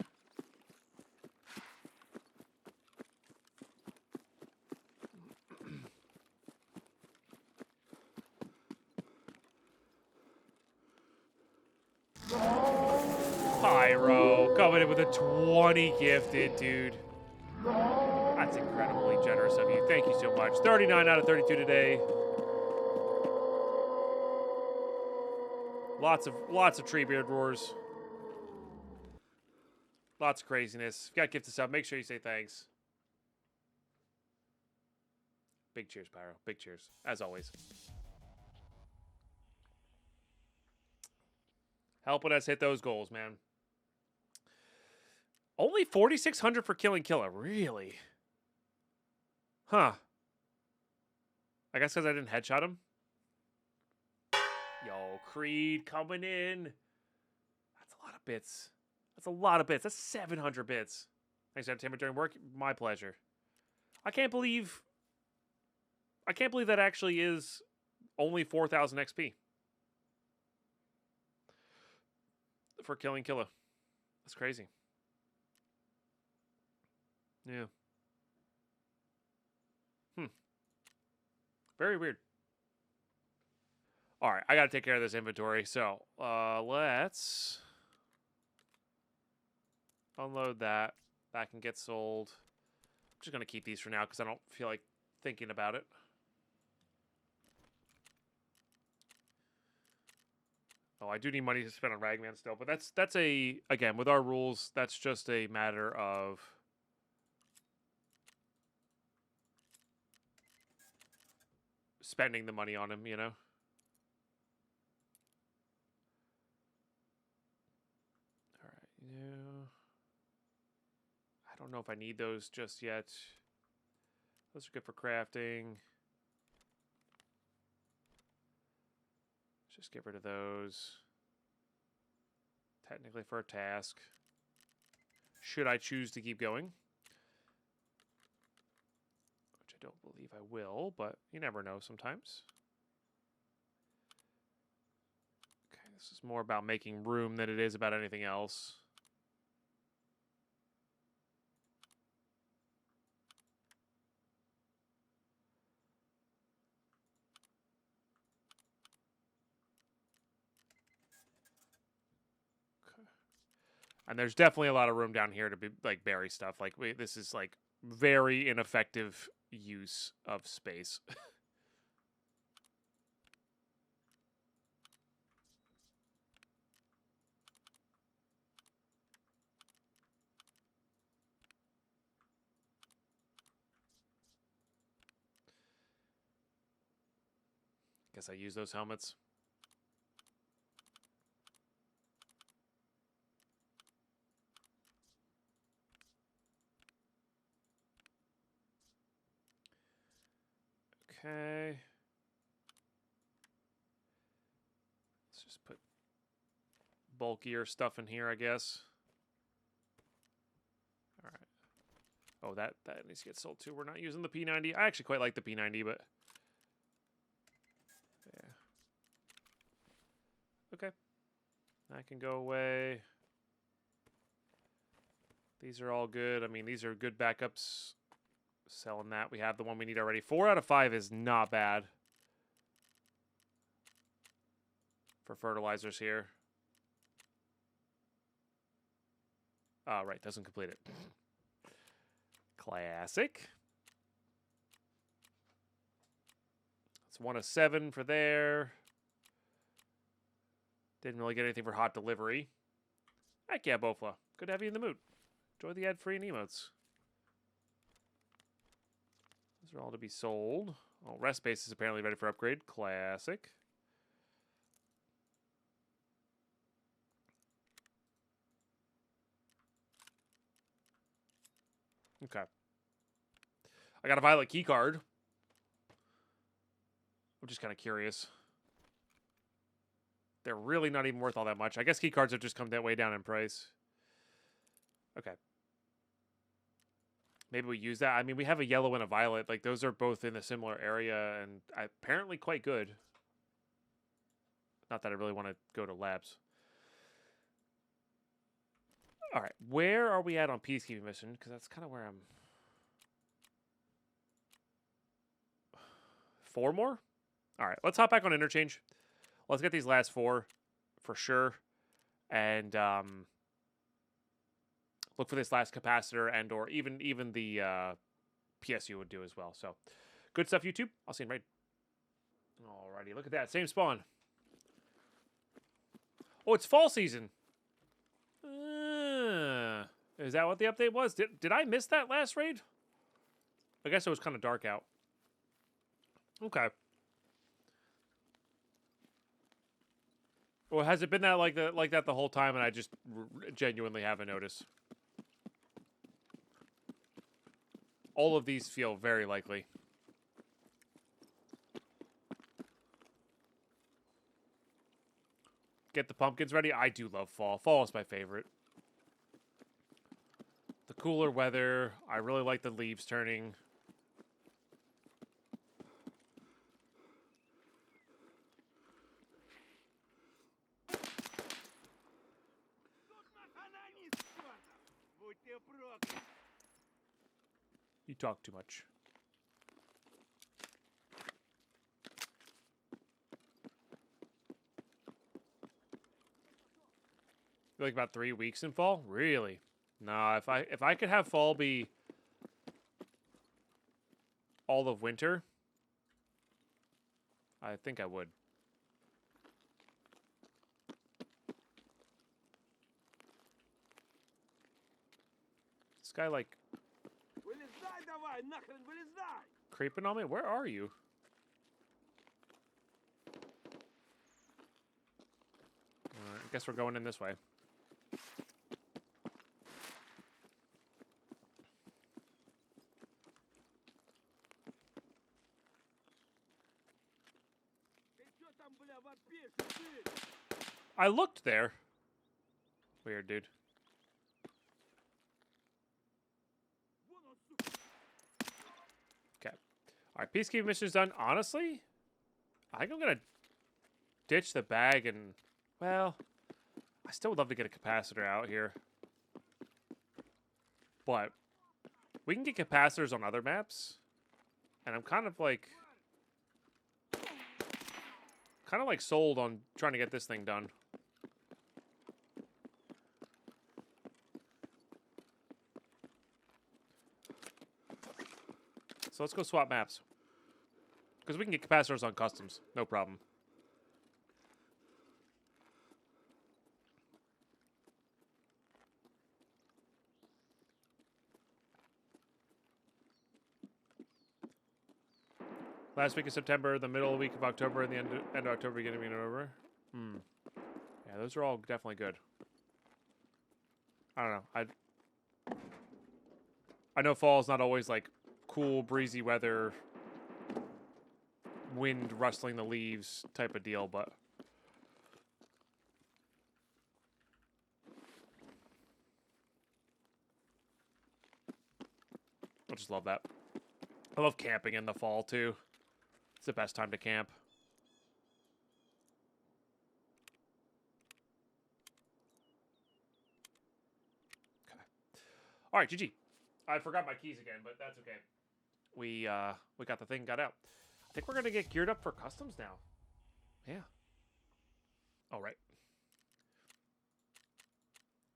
Pyro coming in with a 20 gifted, dude. That's incredibly generous of you. Thank you so much. 39 out of 32 today. Lots of Treebeard roars. Lots of craziness. If you got gifted sub, make sure you say thanks. Big cheers, Pyro. Big cheers, as always. Helping us hit those goals, man. Only 4,600 for Killing Killer. Really? Huh. I guess because I didn't headshot him. Yo, Creed coming in. That's a lot of bits. That's a lot of bits. That's 700 bits. Thanks for entertainment during work. My pleasure. I can't believe that actually is only 4,000 XP for Killing Killer. That's crazy. Yeah. Very weird. All right, I got to take care of this inventory. So let's unload that. That can get sold. I'm just going to keep these for now because I don't feel like thinking about it. Oh, I do need money to spend on Ragman still, but that's a, again, with our rules, that's just a matter of spending the money on him, you know? All right, yeah. I don't know if I need those just yet. Those are good for crafting. Let's just get rid of those. Technically for a task. Should I choose to keep going? Which I don't believe I will, but you never know sometimes. Okay, this is more about making room than it is about anything else. And there's definitely a lot of room down here to be like bury stuff. Like this is like very ineffective use of space. Guess I use those helmets. Okay. Let's just put bulkier stuff in here, I guess. All right. Oh, that needs to get sold too. We're not using the P90. I actually quite like the P90, but yeah. Okay. That can go away. These are all good. I mean, these are good backups. Selling that. We have the one we need already. 4 out of 5 is not bad for fertilizers here. Right. Doesn't complete it. Classic. It's 1 of 7 for there. Didn't really get anything for hot delivery. Heck yeah, Bofla. Good to have you in the mood. Enjoy the ad-free and emotes. Those are all to be sold. Oh, rest base is apparently ready for upgrade. Classic. Okay. I got a violet key card. I'm just kind of curious. They're really not even worth all that much. I guess key cards have just come that way down in price. Okay. Maybe we use that. I mean, we have a yellow and a violet. Like, those are both in a similar area and apparently quite good. Not that I really want to go to labs. All right. Where are we at on peacekeeping mission? Because that's kind of where I'm... 4 more? All right. Let's hop back on interchange. Let's get these last 4 for sure. And look for this last capacitor and or even the PSU would do as well. So good stuff, YouTube. I'll see you in raid. Alrighty, look at that. Same spawn. Oh, it's fall season. Is that what the update was? Did I miss that last raid? I guess it was kind of dark out. Okay. Well, has it been that like that the whole time, and I just genuinely haven't noticed? All of these feel very likely. Get the pumpkins ready. I do love fall. Fall is my favorite. The cooler weather. I really like the leaves turning. You talk too much. Like about 3 weeks in fall? Really? Nah, if I could have fall be all of winter, I think I would. This guy like creeping on me? Where are you? I guess we're going in this way. I looked there. Weird, dude. Okay. Alright, peacekeeping mission's done. Honestly, I think I'm gonna ditch the bag and, well, I still would love to get a capacitor out here. But we can get capacitors on other maps. And I'm kind of like sold on trying to get this thing done. So let's go swap maps. Because we can get capacitors on customs. No problem. Last week of September, the middle week of October, and the end of October, beginning of November. Yeah, those are all definitely good. I don't know. I know fall is not always like cool, breezy weather, wind rustling the leaves type of deal, but I just love that. I love camping in the fall too. It's the best time to camp. Okay. All right, GG. I forgot my keys again, but that's okay. We got the thing got out. I think we're gonna get geared up for customs now. Yeah. All right.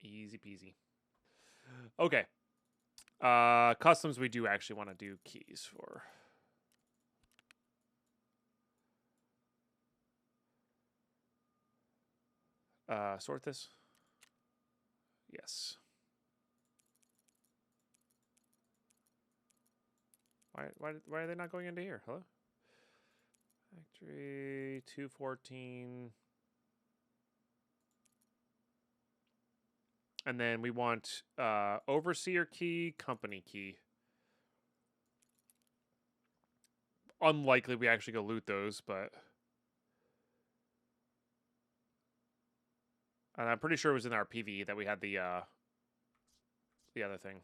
Easy peasy. Okay. Customs we do actually want to do keys for. Sort this. Yes. Why are they not going into here? Hello? Factory 214. And then we want overseer key, company key. Unlikely we actually go loot those, but and I'm pretty sure it was in our PvE that we had the other thing.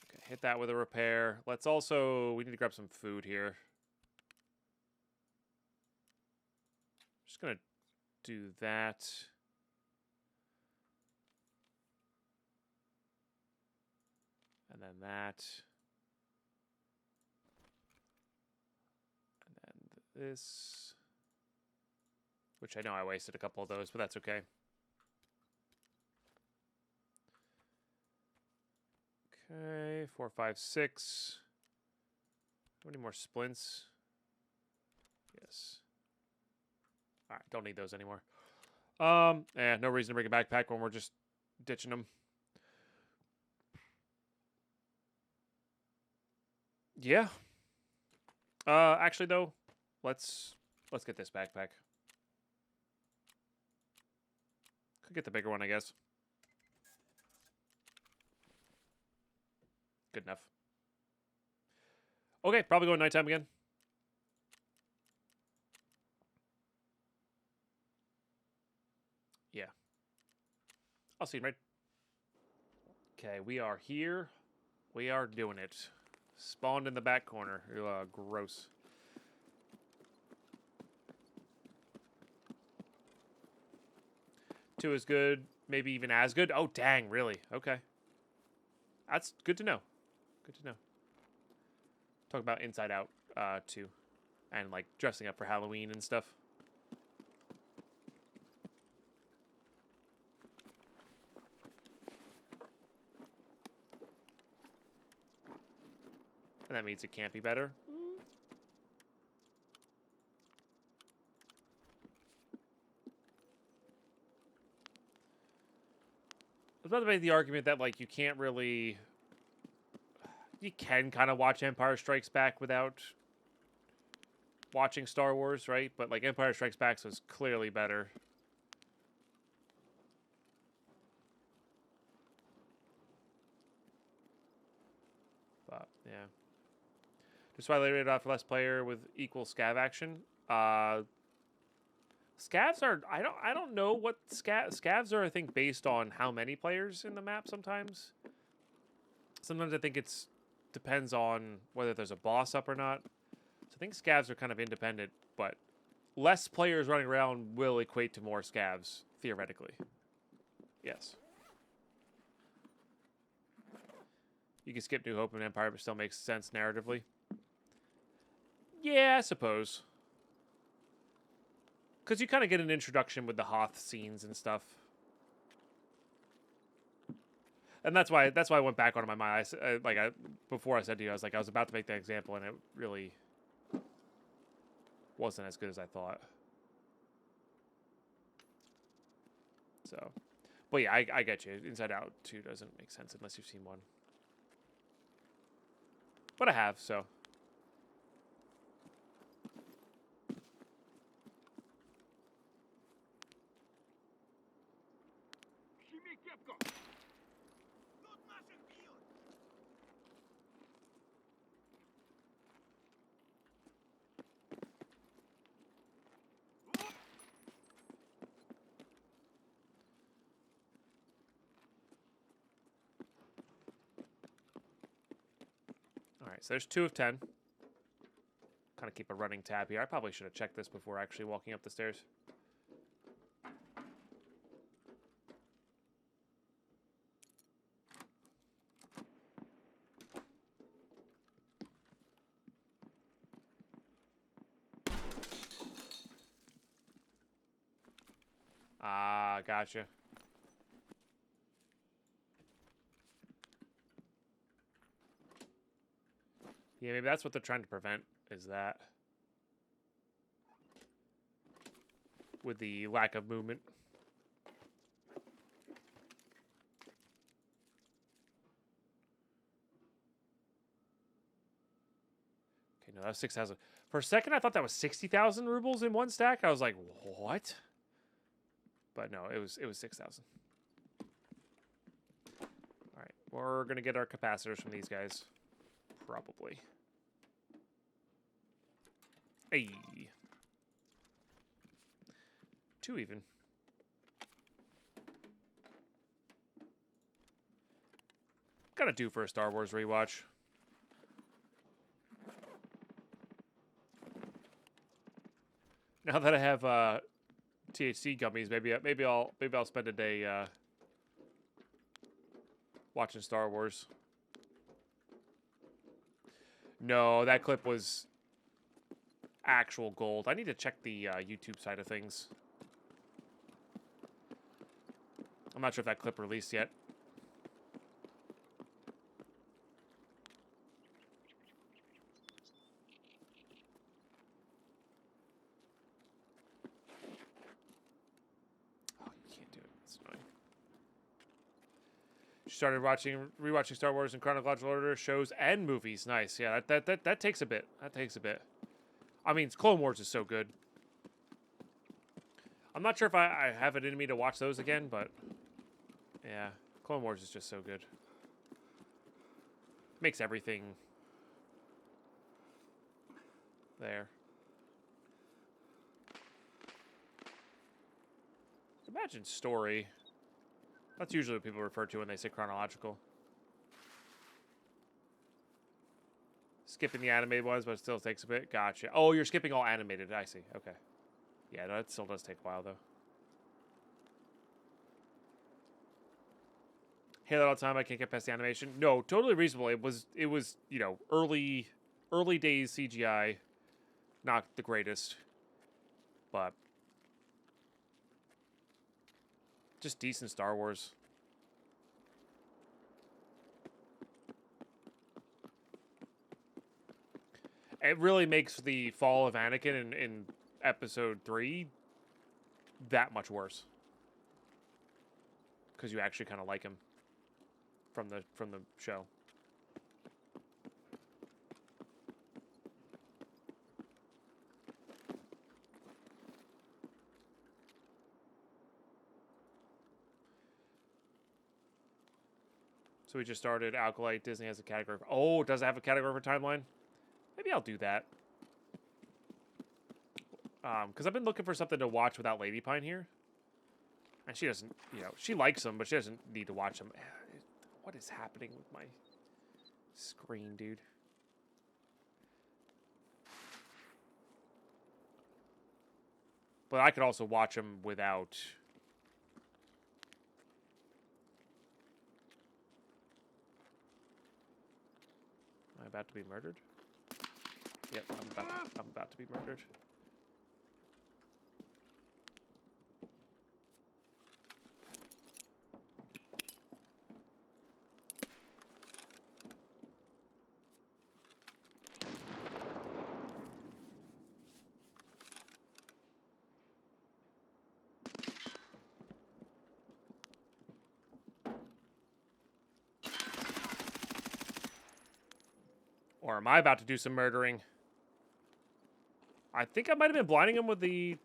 Okay, hit that with a repair. Let's also, we need to grab some food here. Just gonna do that. And then that. And then this. Which I know I wasted a couple of those, but that's okay. Okay, 4, 5, 6. How many more splints? Yes. All right, don't need those anymore. No reason to bring a backpack when we're just ditching them. Yeah. Actually though, let's get this backpack. Could get the bigger one, I guess. Good enough. Okay, probably going nighttime again. Yeah. I'll see you, right? Okay, we are here. We are doing it. Spawned in the back corner. Gross. Two is good. Maybe even as good. Oh, dang, really? Okay. That's good to know. Good to know. Talk about Inside Out, too. And, like, dressing up for Halloween and stuff. And that means it can't be better. I was about to make the argument that, like, you can't really... You can kind of watch Empire Strikes Back without watching Star Wars, right? But, like, Empire Strikes Back was clearly better. But, yeah. Just why they rated off less player with equal scav action. Scavs are I don't know what scavs are. I think based on how many players in the map. Sometimes I think it's depends on whether there's a boss up or not. So I think scavs are kind of independent, but less players running around will equate to more scavs theoretically. Yes. You can skip New Hope and Empire, but still makes sense narratively. Yeah, I suppose. Because you kind of get an introduction with the Hoth scenes and stuff. And that's why I went back onto my mind. Before I said to you, I was about to make that example, and it really wasn't as good as I thought. So, but yeah, I get you. Inside Out 2 doesn't make sense unless you've seen one. But I have, so. Alright, so there's 2 of 10. Kind of keep a running tab here. I probably should have checked this before actually walking up the stairs. Ah, gotcha. Yeah, maybe that's what they're trying to prevent, is that. With the lack of movement. Okay, no, that was 6,000. For a second, I thought that was 60,000 rubles in one stack. I was like, what? But no, it was 6,000. All right, we're gonna get our capacitors from these guys, probably. Hey, 2 even. Gotta do for a Star Wars rewatch. Now that I have THC gummies, maybe I'll spend a day watching Star Wars. No, that clip was actual gold. I need to check the YouTube side of things. I'm not sure if that clip released yet. started rewatching Star Wars in chronological order, shows and movies. Nice. Yeah, that takes a bit. That takes a bit. I mean, Clone Wars is so good. I'm not sure if I have it in me to watch those again, but yeah, Clone Wars is just so good. Makes everything there. Imagine story. That's usually what people refer to when they say chronological. Skipping the animated ones, but it still takes a bit. Gotcha. Oh, you're skipping all animated. I see. Okay. Yeah, that still does take a while, though. Halo all the time. I can't get past the animation. No, totally reasonable. It was you know, early days CGI, not the greatest, but just decent Star Wars. It really makes the fall of Anakin in episode 3 that much worse. Because you actually kind of like him from the show. So we just started Alkalite. Disney has a category. Oh, does it have a category for timeline? Maybe I'll do that. Because I've been looking for something to watch without Lady Pine here. And she doesn't, you know, she likes them, but she doesn't need to watch them. What is happening with my screen, dude? But I could also watch them without... Am I about to be murdered? Yep, I'm about to be murdered. Or am I about to do some murdering? I think I might have been blinding him with the...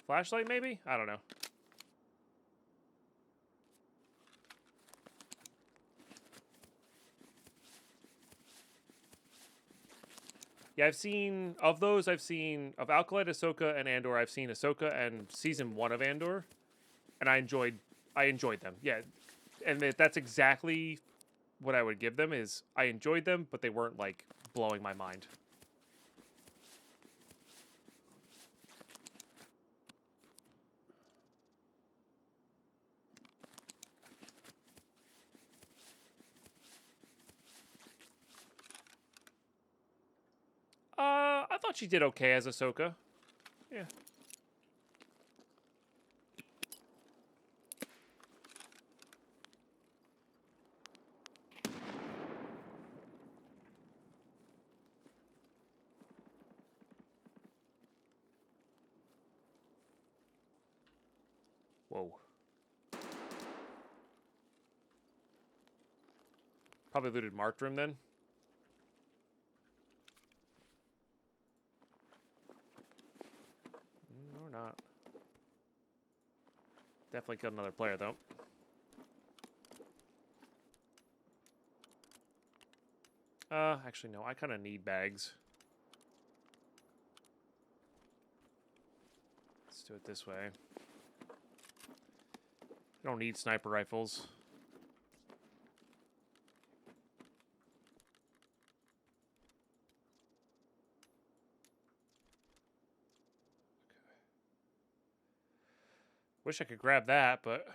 flashlight, maybe? I don't know. Yeah, I've seen... Of those, I've seen... Of Alkalite, Ahsoka, and Andor, I've seen Ahsoka and Season 1 of Andor. And I enjoyed them. Yeah. And that's exactly what I would give them, is I enjoyed them, but they weren't, like, blowing my mind. I thought she did okay as Ahsoka. Yeah. Whoa. Probably looted Marked Room then. Or not. Definitely killed another player though. Actually no, I kind of need bags. Let's do it this way. I don't need sniper rifles. Wish I could grab that, but...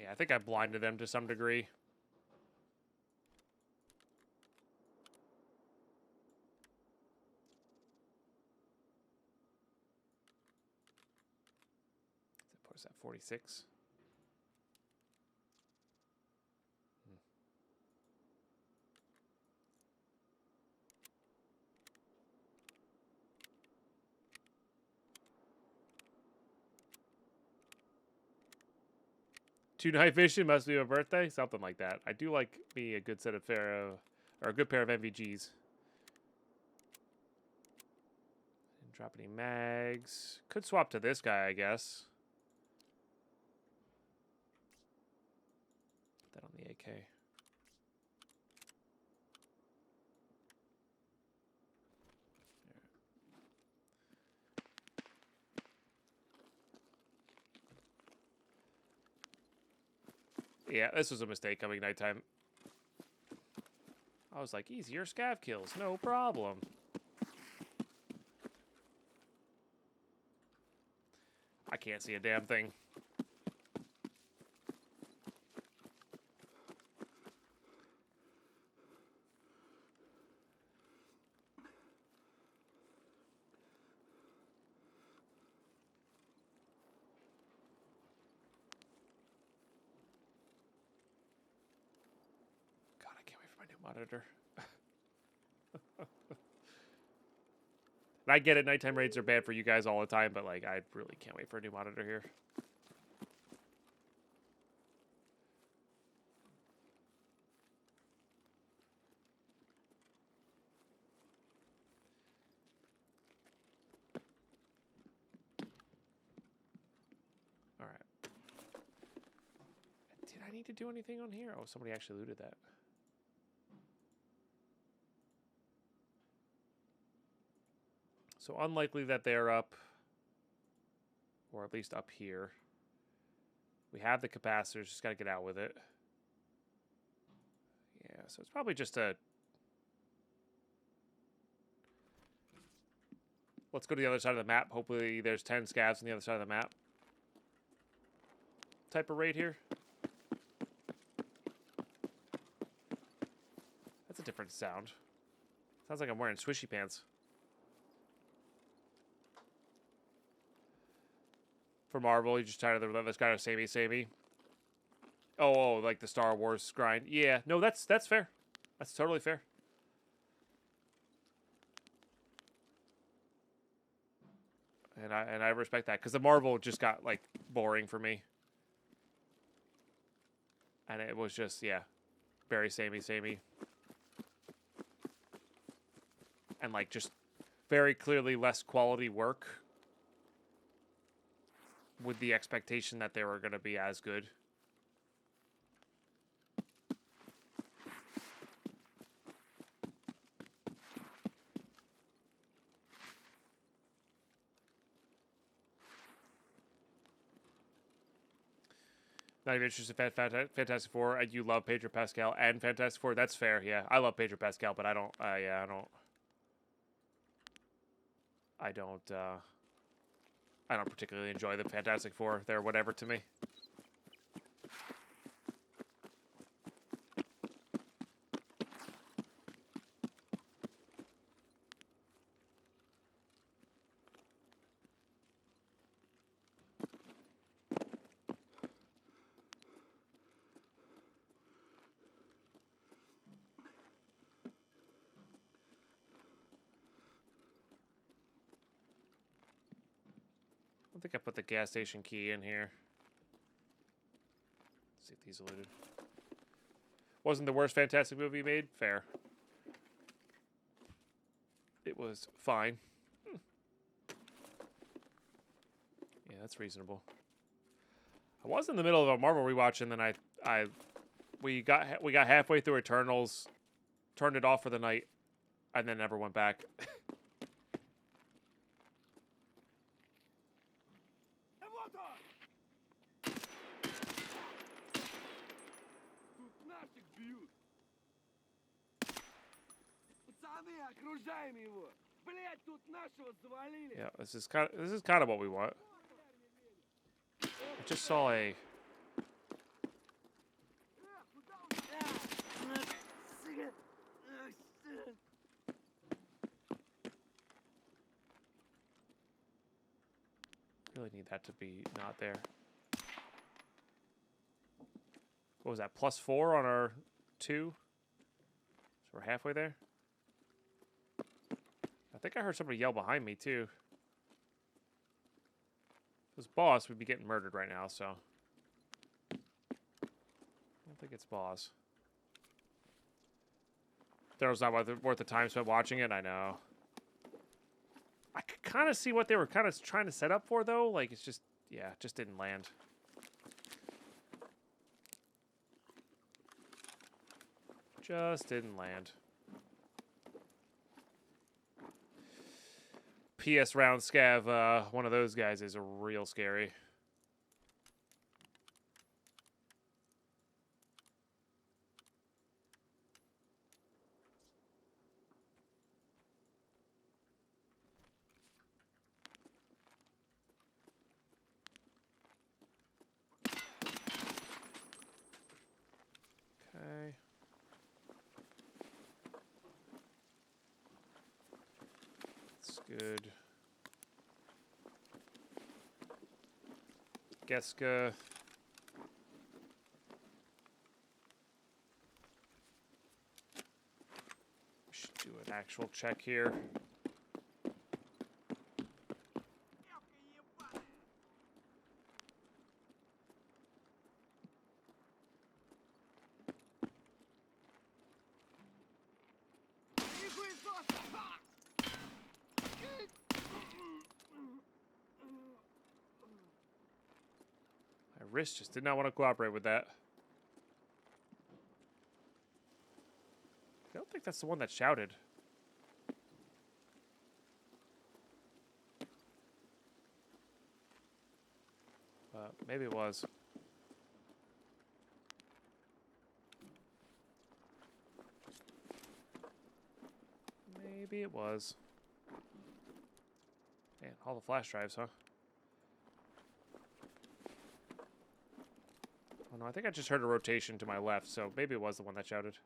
Yeah, I think I blinded them to some degree. What is that, 46? 2-night fishing must be my birthday, something like that. I do like me a good set of or a good pair of MVGs. Didn't drop any mags. Could swap to this guy, I guess. Put that on the AK. Yeah, this was a mistake coming nighttime. I was like, easier scav kills, no problem. I can't see a damn thing. God, I can't wait for my new monitor. And I get it, nighttime raids are bad for you guys all the time, but like, I really can't wait for a new monitor here. All right. Did I need to do anything on here? Oh, somebody actually looted that. So unlikely that they're up, or at least up here. We have the capacitors, just got to get out with it. Yeah, so it's probably just a... Let's go to the other side of the map. Hopefully there's 10 scavs on the other side of the map. Type of raid here. That's a different sound. Sounds like I'm wearing swishy pants. For Marvel, you just tired of this guy samey. Oh, like the Star Wars grind. Yeah, no, that's fair. That's totally fair. And I respect that, because the Marvel just got like boring for me. And it was just, yeah, very samey. And like just very clearly less quality work, with the expectation that they were going to be as good. Not even interested in Fantastic Four. You love Pedro Pascal and Fantastic Four. That's fair. Yeah, I love Pedro Pascal, but I don't. Yeah, I don't particularly enjoy the Fantastic Four. They're whatever to me. I think I put the gas station key in here. Let's see if these are looted. Wasn't the worst Fantastic movie made? Fair. It was fine. Yeah, that's reasonable. I was in the middle of a Marvel rewatch, and then we got halfway through Eternals, turned it off for the night, and then never went back. Yeah, this is kind of what we want. I just saw a... Really need that to be not there. What was that? +4 on our 2? So we're halfway there. I think I heard somebody yell behind me too. If it was boss, we'd be getting murdered right now, so. don't think it's boss. There's not worth the time spent watching it. I know. I could kind of see what they were kind of trying to set up for, though. Like, it's just, yeah, it just didn't land. Just didn't land. PS round scav, one of those guys is real scary. Okay. That's good. Geska. We should do an actual check here. My wrist just did not want to cooperate with that. I don't think that's the one that shouted. Maybe it was. Maybe it was. Man, all the flash drives, huh? Oh no, I think I just heard a rotation to my left, so maybe it was the one that shouted.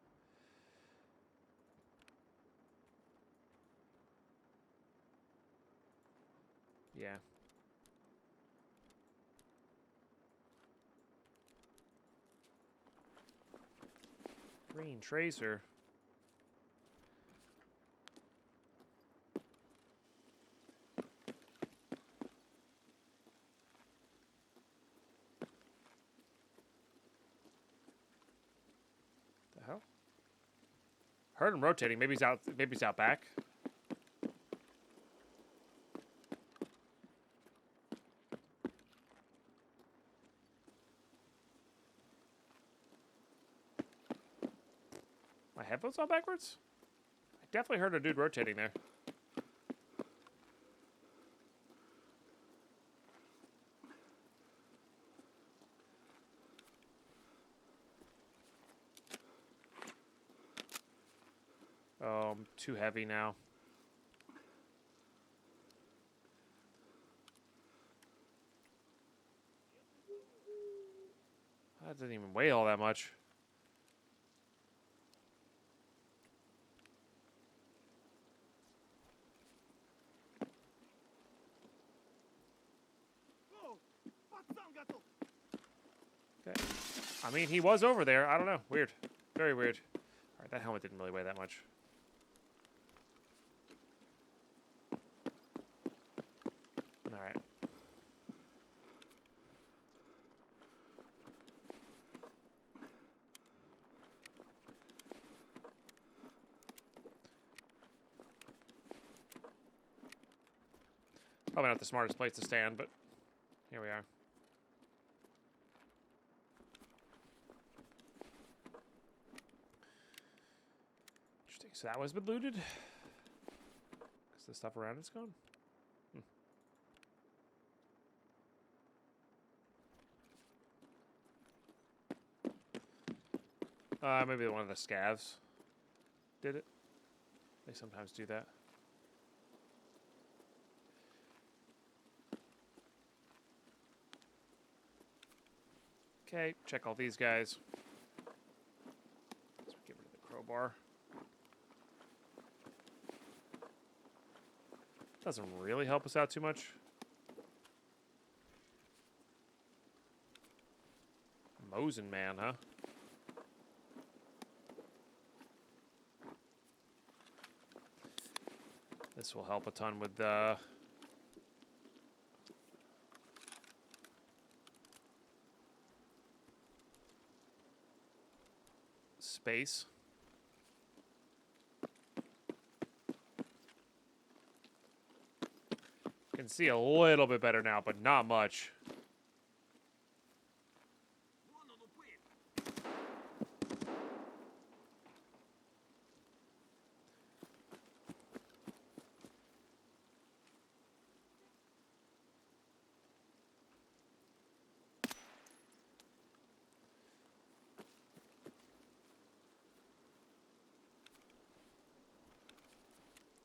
Yeah. Green tracer. The hell? Heard him rotating. Maybe he's out. Maybe he's out back. My headphones on backwards? I definitely heard a dude rotating there. Oh, I'm too heavy now. That doesn't even weigh all that much. Okay. I mean, he was over there. I don't know. Weird. Very weird. Alright, that helmet didn't really weigh that much. Alright. Probably not the smartest place to stand, but here we are. Interesting. So that was been looted? Because the stuff around it's gone? Maybe one of the scavs did it. They sometimes do that. Okay, check all these guys. Let's get rid of the crowbar. Doesn't really help us out too much. Mosin man, huh? This will help a ton with space. Can see a little bit better now, but not much.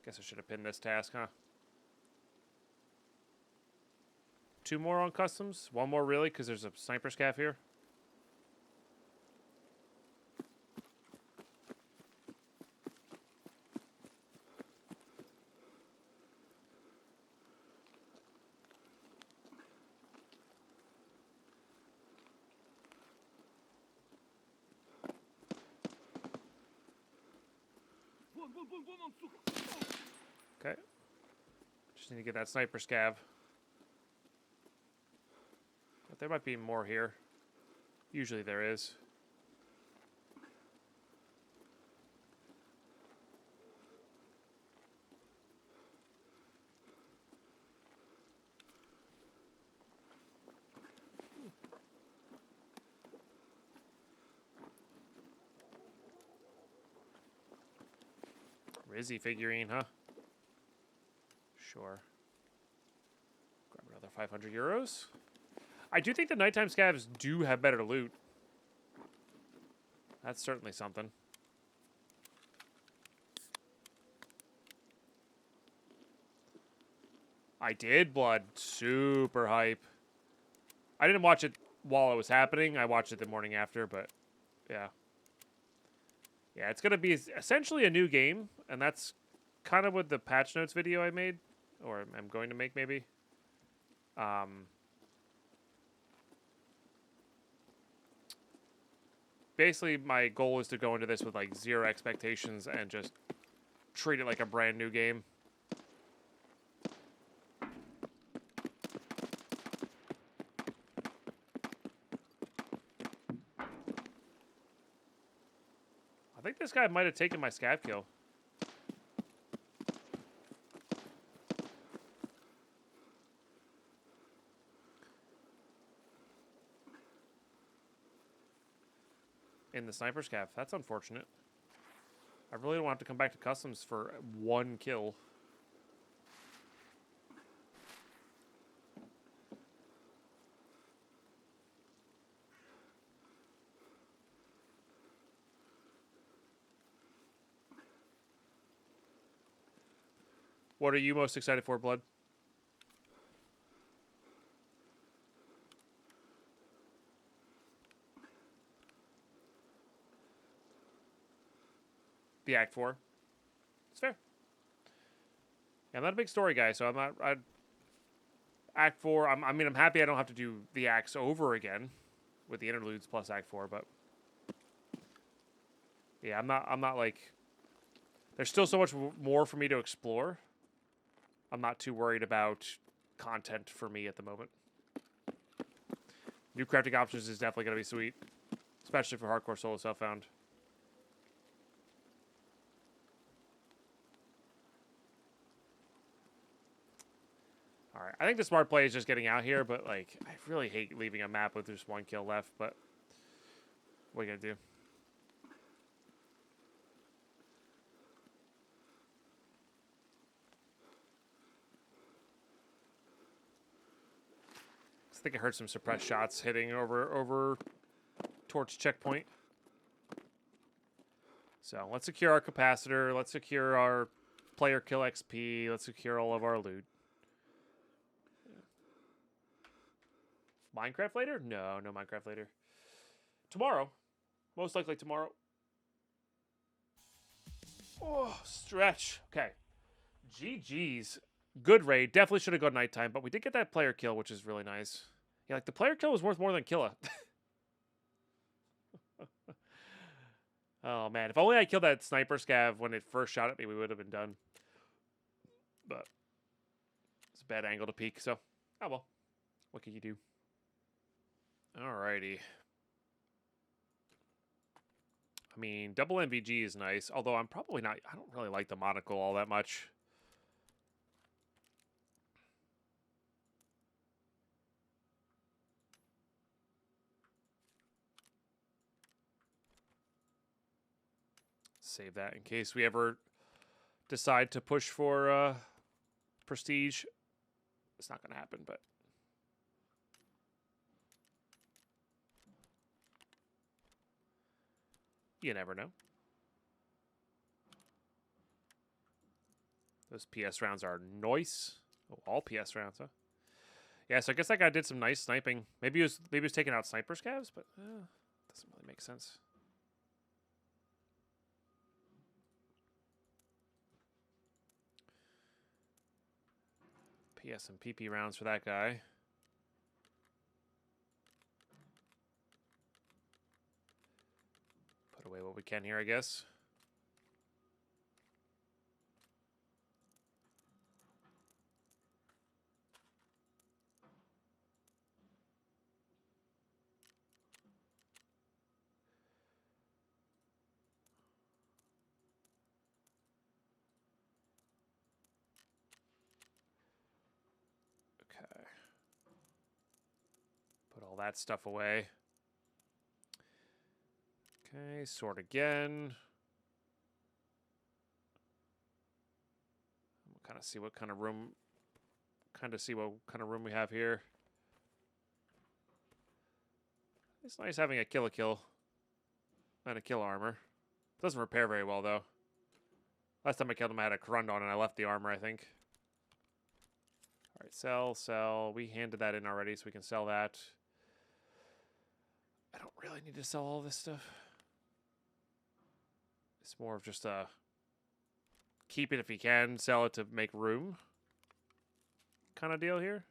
Guess I should have pinned this task, huh? 2 more on customs? 1 more really, because there's a sniper scav here. Okay. Just need to get that sniper scav. But there might be more here. Usually there is. Rizzy figurine, huh? Sure. Grab another 500 euros. I do think the nighttime scavs do have better loot. That's certainly something. I did blood. Super hype. I didn't watch it while it was happening. I watched it the morning after, but yeah. Yeah, it's going to be essentially a new game, and that's kind of what the patch notes video I made, or I'm going to make maybe. Basically, my goal is to go into this with like 0 expectations and just treat it like a brand new game. I think this guy might have taken my scav kill. In the sniper scav. That's unfortunate. I really don't want to come back to customs for 1 kill. What are you most excited for, Blood? The Act 4. It's fair. Yeah, I'm not a big story guy, so I'm not... Act 4, I'm happy I don't have to do the acts over again with the interludes plus Act 4, but... Yeah, I'm not like... There's still so much more for me to explore. I'm not too worried about content for me at the moment. New crafting options is definitely going to be sweet. Especially for hardcore solo self-found. Alright, I think the smart play is just getting out here, but like, I really hate leaving a map with just 1 kill left, but what are you going to do? I think I heard some suppressed shots hitting over towards checkpoint. So let's secure our capacitor. Let's secure our player kill XP. Let's secure all of our loot. Minecraft later? No, no Minecraft later. Tomorrow. Most likely tomorrow. Oh, stretch. Okay. GG's. Good raid. Definitely should have gone nighttime, but we did get that player kill, which is really nice. Yeah, like the player kill was worth more than Killa. Oh, man. If only I killed that sniper scav when it first shot at me, we would have been done. But it's a bad angle to peek, so oh well. What can you do? Alrighty. I mean, double MVG is nice, although I'm probably not... I don't really like the monocle all that much. Save that in case we ever decide to push for prestige. It's not going to happen, but... You never know. Those PS rounds are nice. Oh, all PS rounds, huh? Yeah, so I guess that guy did some nice sniping. Maybe he was taking out sniper scavs, but doesn't really make sense. PS and PP rounds for that guy. Put away what we can here, I guess. Okay. Put all that stuff away. Okay, sort again. We'll kind of see what kind of room... see what kind of room we have here. It's nice having a kill and a kill armor. Doesn't repair very well, though. Last time I killed him, I had a Corundon, and I left the armor, I think. All right, sell, sell. We handed that in already, so we can sell that. I don't really need to sell all this stuff. It's more of just a keep it if you can, sell it to make room kind of deal here.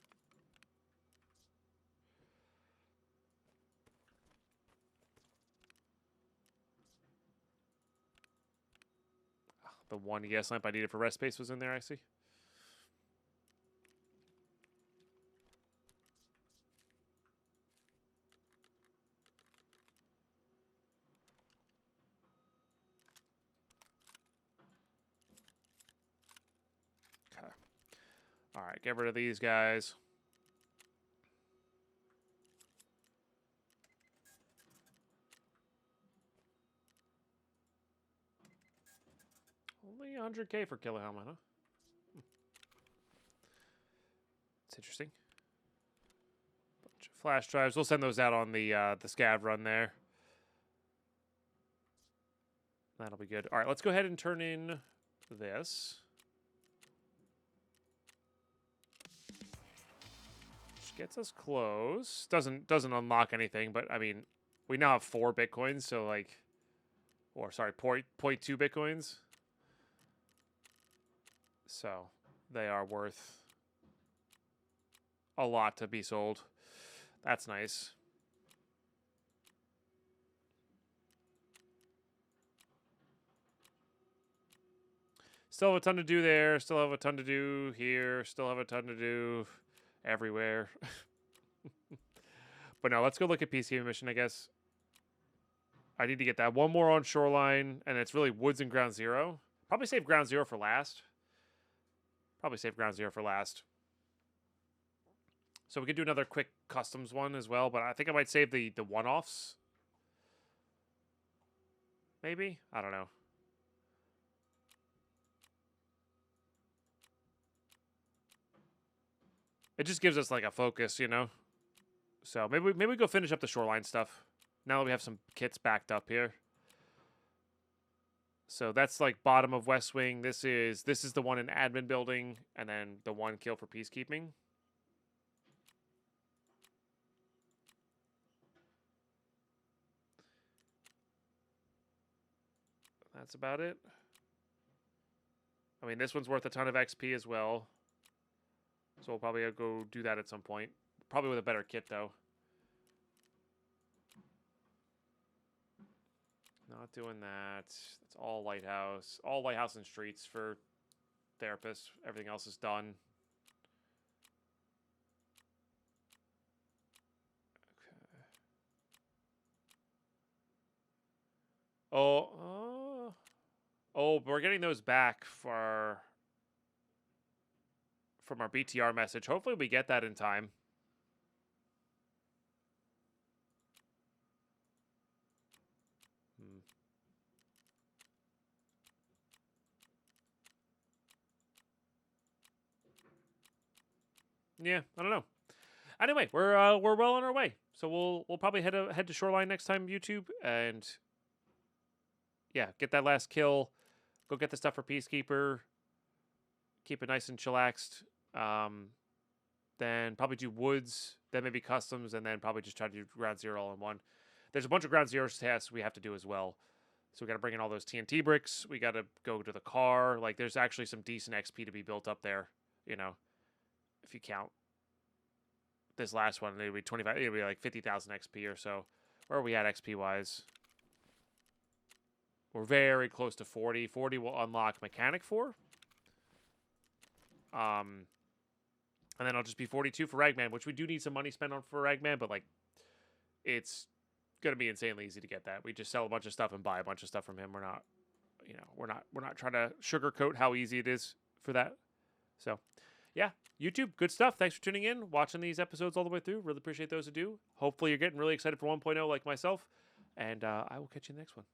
The one ES lamp I needed for rest space was in there, I see. Okay. All right, get rid of these guys. Only 100K for Killer Helmet, huh? It's interesting. Bunch of flash drives. We'll send those out on the Scav run there. That'll be good. All right, let's go ahead and turn in this. Which gets us close. Doesn't unlock anything, but I mean, we now have 4 Bitcoins, so like, or sorry, 0.2 Bitcoins. So they are worth a lot to be sold. That's nice. Still have a ton to do there. Still have a ton to do here. Still have a ton to do everywhere. But no, let's go look at PC mission, I guess. I need to get that one more on Shoreline, and it's really Woods and Ground Zero. Probably save Ground Zero for last. So we could do another quick customs one as well, but I think I might save the one-offs. Maybe? I don't know. It just gives us like a focus, you know? So maybe we go finish up the Shoreline stuff. Now that we have some kits backed up here. So that's like bottom of West Wing. This is the one in admin building, and then the one kill for peacekeeping. That's about it. I mean, this one's worth a ton of XP as well. So we'll probably go do that at some point. Probably with a better kit, though. Not doing that. It's all Lighthouse. All Lighthouse and Streets for therapists. Everything else is done. Okay. Oh, we're getting those back from our BTR message. Hopefully we get that in time. Yeah, I don't know. Anyway, we're well on our way. So we'll probably head to Shoreline next time, YouTube, and yeah, get that last kill. Go get the stuff for Peacekeeper. Keep it nice and chillaxed. Then probably do Woods, then maybe Customs, and then probably just try to do Ground Zero all in one. There's a bunch of Ground Zero tasks we have to do as well. So we got to bring in all those TNT bricks. We got to go to the car. Like, there's actually some decent XP to be built up there, you know, if you count this last one. It'd be 25, it'd be like 50,000 XP or so. Where are we at XP-wise? We're very close to 40. 40 will unlock Mechanic 4. And then I'll just be 42 for Ragman, which we do need some money spent on for Ragman, but, like, it's going to be insanely easy to get that. We just sell a bunch of stuff and buy a bunch of stuff from him. We're not, you know, we're not trying to sugarcoat how easy it is for that. So, yeah, YouTube, good stuff. Thanks for tuning in, watching these episodes all the way through. Really appreciate those who do. Hopefully you're getting really excited for 1.0 like myself, and I will catch you in the next one.